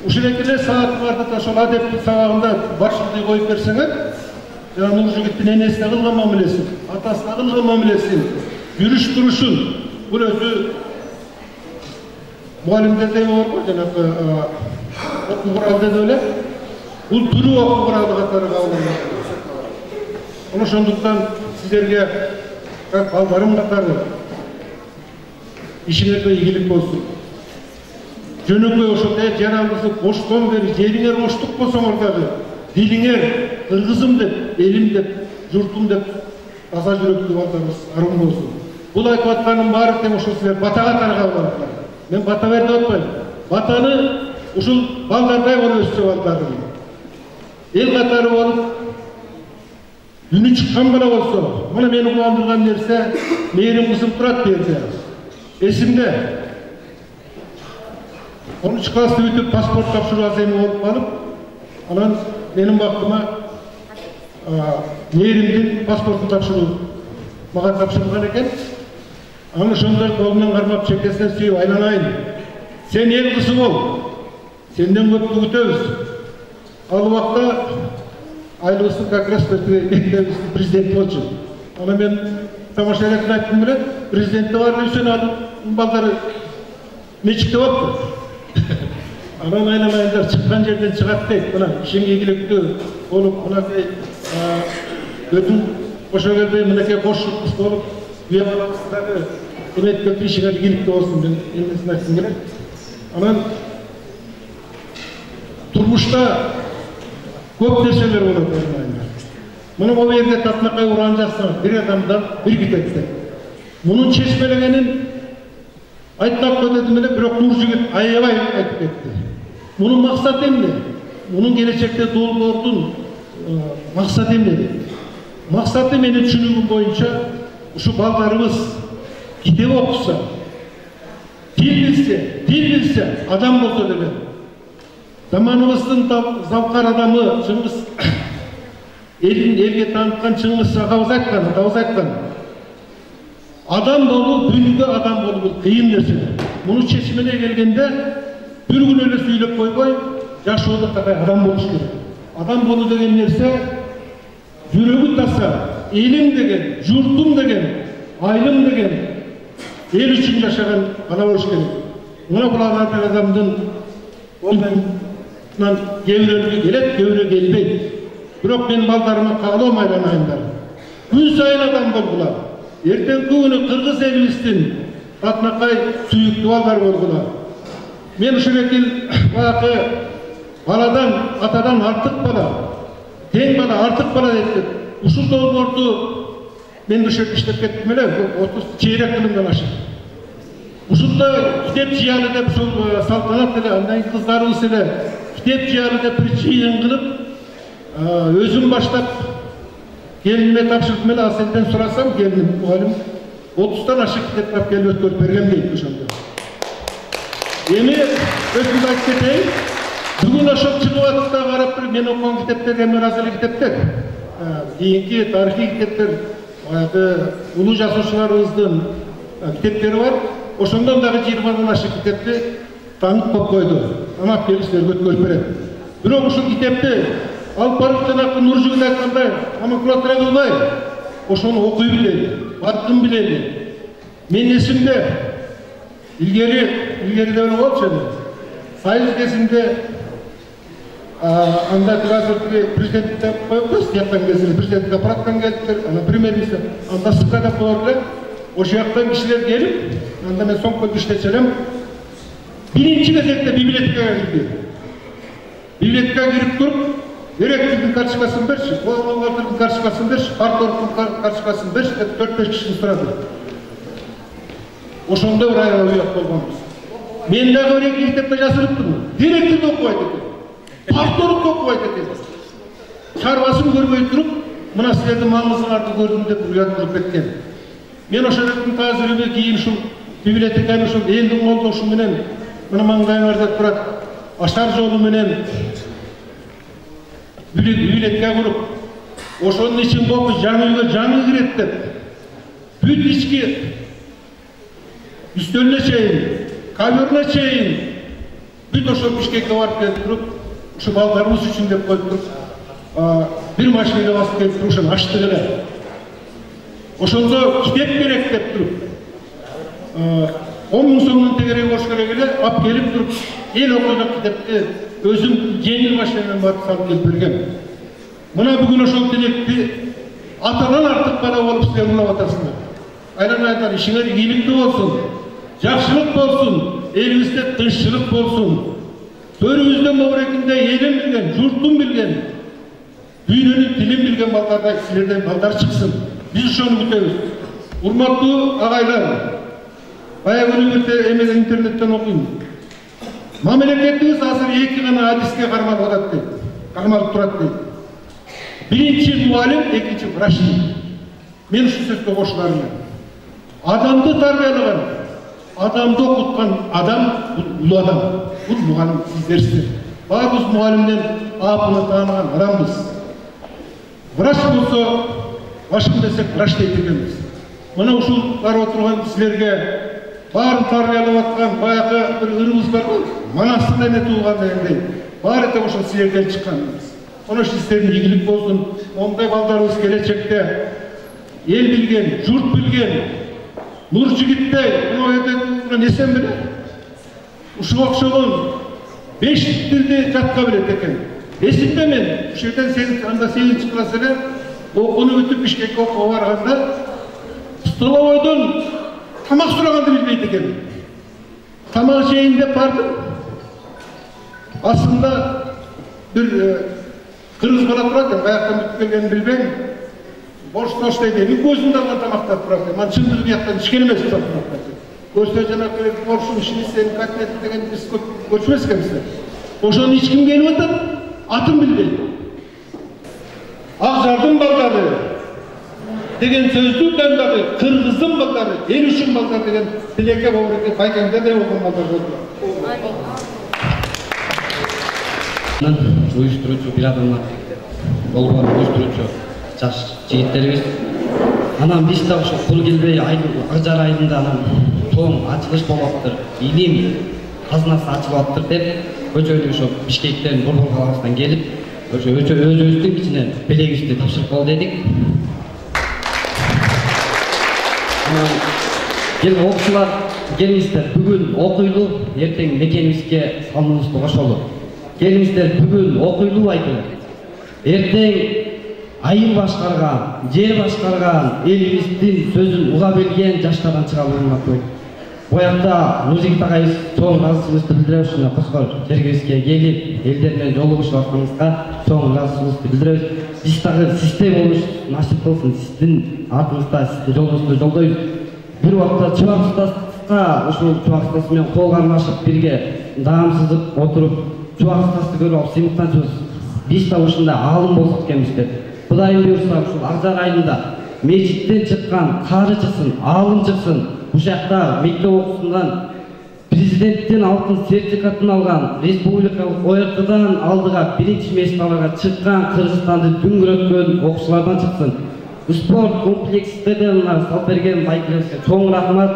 ушундайкы сабактарды ошол адептин сабагында башыңды коюп берсеңер, жана Нуржигиттин энесине кылган мамилесин, атасына кылган мамилесин, жүрүш турушун, бул өзү мугалимдерде бар го, жанагы окуу куралы деп эле, бул түрү окуу куралы катары кабылган. Ошондуктан сиздерге балдарым катары ишиңерге ийгилик болсун. Жөнөкөй ошондой жаралысы боштон бери жериңер боштук болсоңор дагы, дилиңер кыргызым деп, элим деп, журтум деп таза жүрөктүү балдарыбыз арым болсун. Бул айтып атканын баары тең ошол силер бата катары кабылган. Мен бата бер деп атпайм. Батаны ушул балдардай болуп өссө балдарым. Эл катары болуп үнү чыккан бала болсо, мына мени кубандырган нерсе, мээрим кызым турат берди. Эсимде 13 классты бүтүп паспорт тапшыруу аземи болуп калып, анан менин бактыма мээримдин паспортун тапшыруу мага тапшырылган экен. Анан ошондой колунан кармап чекесинен сүйүп айланайын. Сен эл кызы бол. Сенден көптү күтөбүз. Ал убакта айлыбыздын как раз президент болчу. Анан мен тамаша электин айттым беле, президентте бар десен алып балдары мечитте болупту. Анан айланайындар, чыккан жерден чыгат дейт. Мына ишиңе ийгиликтүү болуп, мынакей өтүн кошо келбей, мынакей кошулуп болуп, үйө балабыздагы эметке ишиңер ийгиликтүү болсун, мен эмнесин айтсам керек. Анан турмушта көп нерселер болот айланайындар. Мына бул жерде татынакай уран жазсаң, бир адамдан бир китепте. Мунун чечмелегенин айтпак өтөдүм эле, бирок Нуржигит аябай айтып кетти. Мунун максаты эмне? Мунун келечекте долбоордун максаты эмне? Максаты менин түшүнүгүм боюнча ушу балдарыбыз китеп окуса, дил билсе, адам болсо деле. Заманыбыздын завкар адамы Чыңгыз элге таныткан Чыңгыз агабыз айткан. Адам болуу, бүгүнкү адам болуу кыйын нерсе. Муну чечмелей келгенде бир күн эле сүйлөп койбой, жашоодо кандай адам болуш керек. Адам болуу деген нерсе жүрөгү таза, элим деген, журтум деген, айылым деген эл үчүн жашаган бала болуш керек. Мына булардын адамдын колунан кээбирөөлүгү келет, кээбирөө келбейт. Бирок мен балдарыма каалоом айланайындар. Күн сайын адам болгула. Эртеңки күнү кыргыз элибиздин татынакай сүйүктүү балдар болгула. Мен ушунекил баягы баладан, атадан артык бала, тең бала, артык бала деп, ушул долбоорду мен ушул иштеп кеттим эле, 30 чейрек кылымдан ашык. Ушунда китеп жыялы деп ушул салтанат эле, андан кыздарыбыз эле китеп жыялы деп бир жыйын кылып, өзүм баштап келиниме тапшырдым эле, Аселден сурасам, келиним мугалим 30тан ашык китеп тап келип өткөрүп берген дейт ошондо. Эми өзүмдү айтып кетейин. Бүгүн ошол чыгып атып карап туруп, мен окуган китептер эми аз эле китептер. Кийинки тарыхый китептер, улуу жазуучуларыбыздын китептери бар. Ошондон дагы 20-дан ашык китепти таңып коюп койду. Анап келип силерге өткөрүп берет. Бирок ушул китепти алып барып жанагы Нуржигул айткандай номенклатура кылбай, ошону окуй билели, баркын билели. Мен эсимде илгери деп болчу эми. Сайыз кезинде анда азыркы президент деп коебуз, жактан кезинде президент аппараттан келиптир, ана премьер-министр, анда сыртта деп болор эле. Ошол жактан кишилер келип, анда мен соңку иштече элем. Биринчи кезекте библиотекага кирди. Библиотекага кирип туруп, директордун карточкасын берчи, бухгалтердин карточкасын берчи, парторгдун карточкасын берчи деп 4-5 кишини сурады. Ошондой бир аябай уят болгонбуз. Мен дагы бир эки китепте жазылыптырмын. Директор да окубайт экен. Парторг да окубайт экен. Чарбасын көрбөй туруп, мына силердин маңызыңарды көрдүм деп уят болуп кеткен. Мен ошолордун таасирине кийин ушул библиотеканы ушул элдин колдошу менен мына маңдайыңарда турат ашар жолу менен библиотека куруп, ошонун ичин болуп жаңы үйгө жаңы кирет деп бүт ички үстөлүнө чейин, камерына чейин бүт ошол Бишкекке барып келип туруп, ушу балдарыбыз үчүн деп коюп туруп, бир машинага басып келип туруп ошону ачтык эле. Ошондо китеп керек деп туруп, 10 000 сомдун тегереги болуш керек эле, алып келип туруп, эл окуйдук китепти өзүм жеңил машинамен барып салып келип берген. Мына бүгүн ошол тилекти атадан артык бала болуп силер улап атасыңдар. Айланайдан ишиңер ийгиликтүү болсун, жакшылык болсун, элибизде тынччылык болсун. Төрүбүздөн мобрекинде элин билген, журтун билген, дүйнөнүн тилин билген балдардай силерден балдар чыксын. Биз ошону күтөбүз. Урматтуу агайлар, баягы күнү интернеттен окуйм. Мамлекетибиз азыр эки гана адиске кармалып атат дейт. Кармалып турат дейт. Биринчи муалим, экинчи врач дейт. Мен ушул сөзгө кошуларым. Адамды тарбиялаган, адамды окуткан адам бул улуу адам. Бул мугалим сиздерсиздер. Баарыбыз мугалимден апыны тааныган адамбыз. Врач болсо, башкы десек врач дейт экенбиз. Мына ушул барып отурган силерге баарын тарбиялап аткан баягы бир ырыбыз бар го, манастын эне туулган дегендей. Баары да ошол силерден чыкканбыз. Ошо сиздердин ийгилик болсун. Мондай балдарыбыз келечекте эл билген, журт билген, Нуржигиттей, мына эсен беле. Ушуга окшогон 5 тилди жатка билет экен. Эсимде мен ушул жерден анда 8-чи класс эле окууну бүтүп Бишкекке окууга барганда столовойдон тамак сураганды билбейт экен. Тамак жейин деп бардым. Астында бир кыргыз бала турат экен, каяктан бүтүп келгенин билбейм. Бош дейт, эми көзүндө алган тамактар турат экен. Ман чындыгы бияктан ичкен эмес тамактар. Көрсө жанагы боршун ишини сен котлет деген биз көчмөс экенбиз. Ошону ичким келип атат, атын билбейт. Ак жардын балдары деген сөздү дагы кыргыздын балдары, эл үчүн балдар деген тилекке болуп байкеңде деп болгон балдар болду. Уюштуруучу бир адамга болгон уюштуруучу жаш жигиттерибиз. Анан биз да ошо кул келбей Акжар айында анан тоң ачылыш болуптур, илим казынасы ачылыптыр деп көчөнү ошо Бишкектен, Борбор каласынан келип, ошо өзүбүздүн кичине белегибизди тапшырып кол дедик. Анан окуучулар келиңиздер, бүгүн окуйлуу, эртең мекенибизге салымыбызды кошолу. Келиңиздер, бүгүн окуйлуу айтылы. Эртең айыл башкарган, жер башкарган, элибиздин сөзүн уга билген жаштардан чыгалы урматтуу. Боякта Нуржигит агайыбыз чоң ыраазычылыгыбызды билдиребиз, ушуна коскор жергибизге келип, элдер менен жолугушуп атканыңызга чоң ыраазычылыгыбызды билдиребиз. Биз дагы систем болуш насип кылсын, сиздин артыңызда, сиздин жолуңузду жолдойбуз. Бир убакта чубак устазга ушул чубак устазы менен кол кармашып бирге даам сызып отуруп, чубак устазды көрүп алып сыймыктанчыбыз. Биз да ушундай аалым болсок экенбиз деп. Кудайым буйрса ушул Акжар айында мечиттен чыккан кары чыксын, аалым чыксын. Ушул жакта мектеп окуусундан президенттин алтын сертификатын алган, республикалык ОРТдан алдыга биринчи месттарга чыккан, Кыргызстанды дүңгүрөткөн окуучулардан чыксын. Спорт комплекс стадионуна салып берген байкелерге чоң рахмат.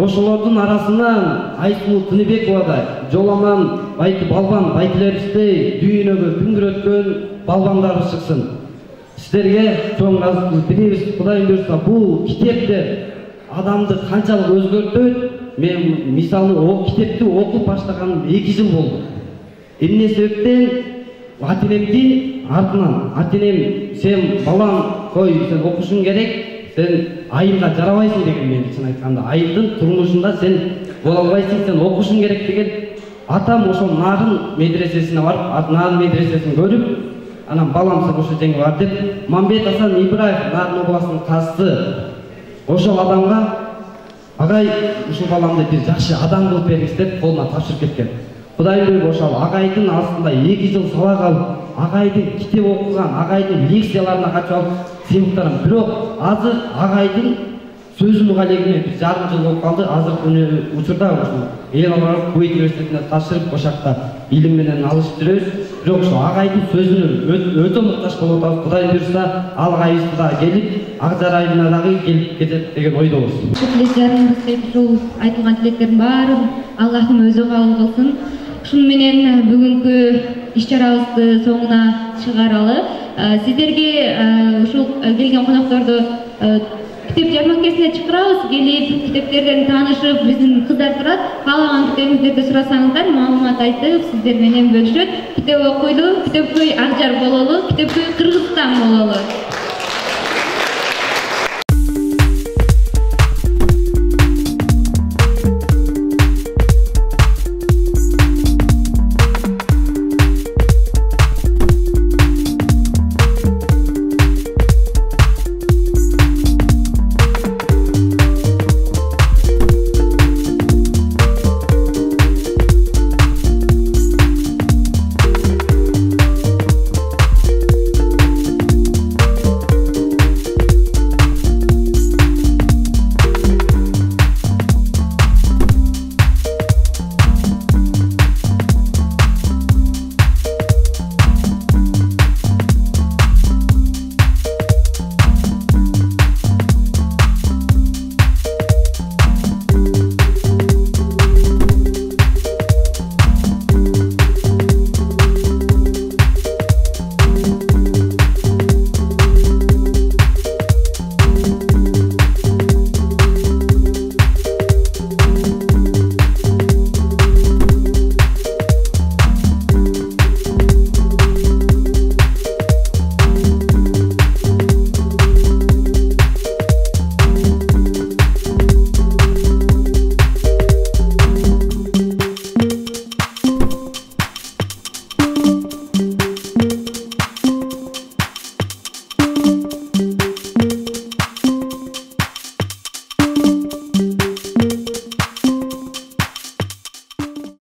ошолордун арасынан Айсулуу Тыныбековадай, Жоламан балбан байкелерибиздей дүйнөгө күңгүрөткөн балбандарыбыз чыксын. Сиздерге чоң ыраазычылык билдиребиз. Кудай буйрса бул китептер адамды канчалык өзгөртөт. Мен мисалы о китепти окуп баштаганым 2 жыл болду. Эмне себептен атенемдин артынан атенем сен балам кой сен окушуң керек, сен айылга жарабайсың деген мен чын айтканда айылдын турмушунда сен боло албайсың, сен окушуң керек деген атам ошол Нарын медресесине барып, Нарын медресесин көрүп, анан балам сен ошо жерге бар деп Мамбет Асан Ибраев Нарын областынын казысы ошол адамга агай ушул баламды бир жакшы адам кылып бериңиз деп колуна тапшырып кеткен. Кудай буйруп ошол агайдын астында 2 жыл сабак алып, агайдын китеп окуган, агайдын лекцияларына катышып алып сыйлыктарым. Бирок азыр агайдын сөзүн угалегине 1,5 жыл окуп калды. Азыр учурда ушул эл аралык Куйт университетине тапшырып ошакта илим менен алышып жүрөбүз. Бирок ошол агайдын сөзүнө өтө муктаж болуп атабыз. Кудай буйрса алгайыбыз да келип, Акжар айылына дагы келип кетет деген ойдобуз. Тілектеріңіз ушул айтылган тилектердин баарын Аллахым өзү кабыл кылсын. Шуну менен бүгүнкү иш-чарабызды соңуна чыгаралы. Сиздерге ушул келген конокторду китеп жарманкесине чакырабыз. Келип китептерден таанышып, биздин кыздар турат. Каалаган китебиңиздерди сурасаңыздар, маалымат айтып, сиздер менен бөлүшөт. Китеп окуйду, китепкөй Акжар бололу, китепкөй Кыргызстан бололу.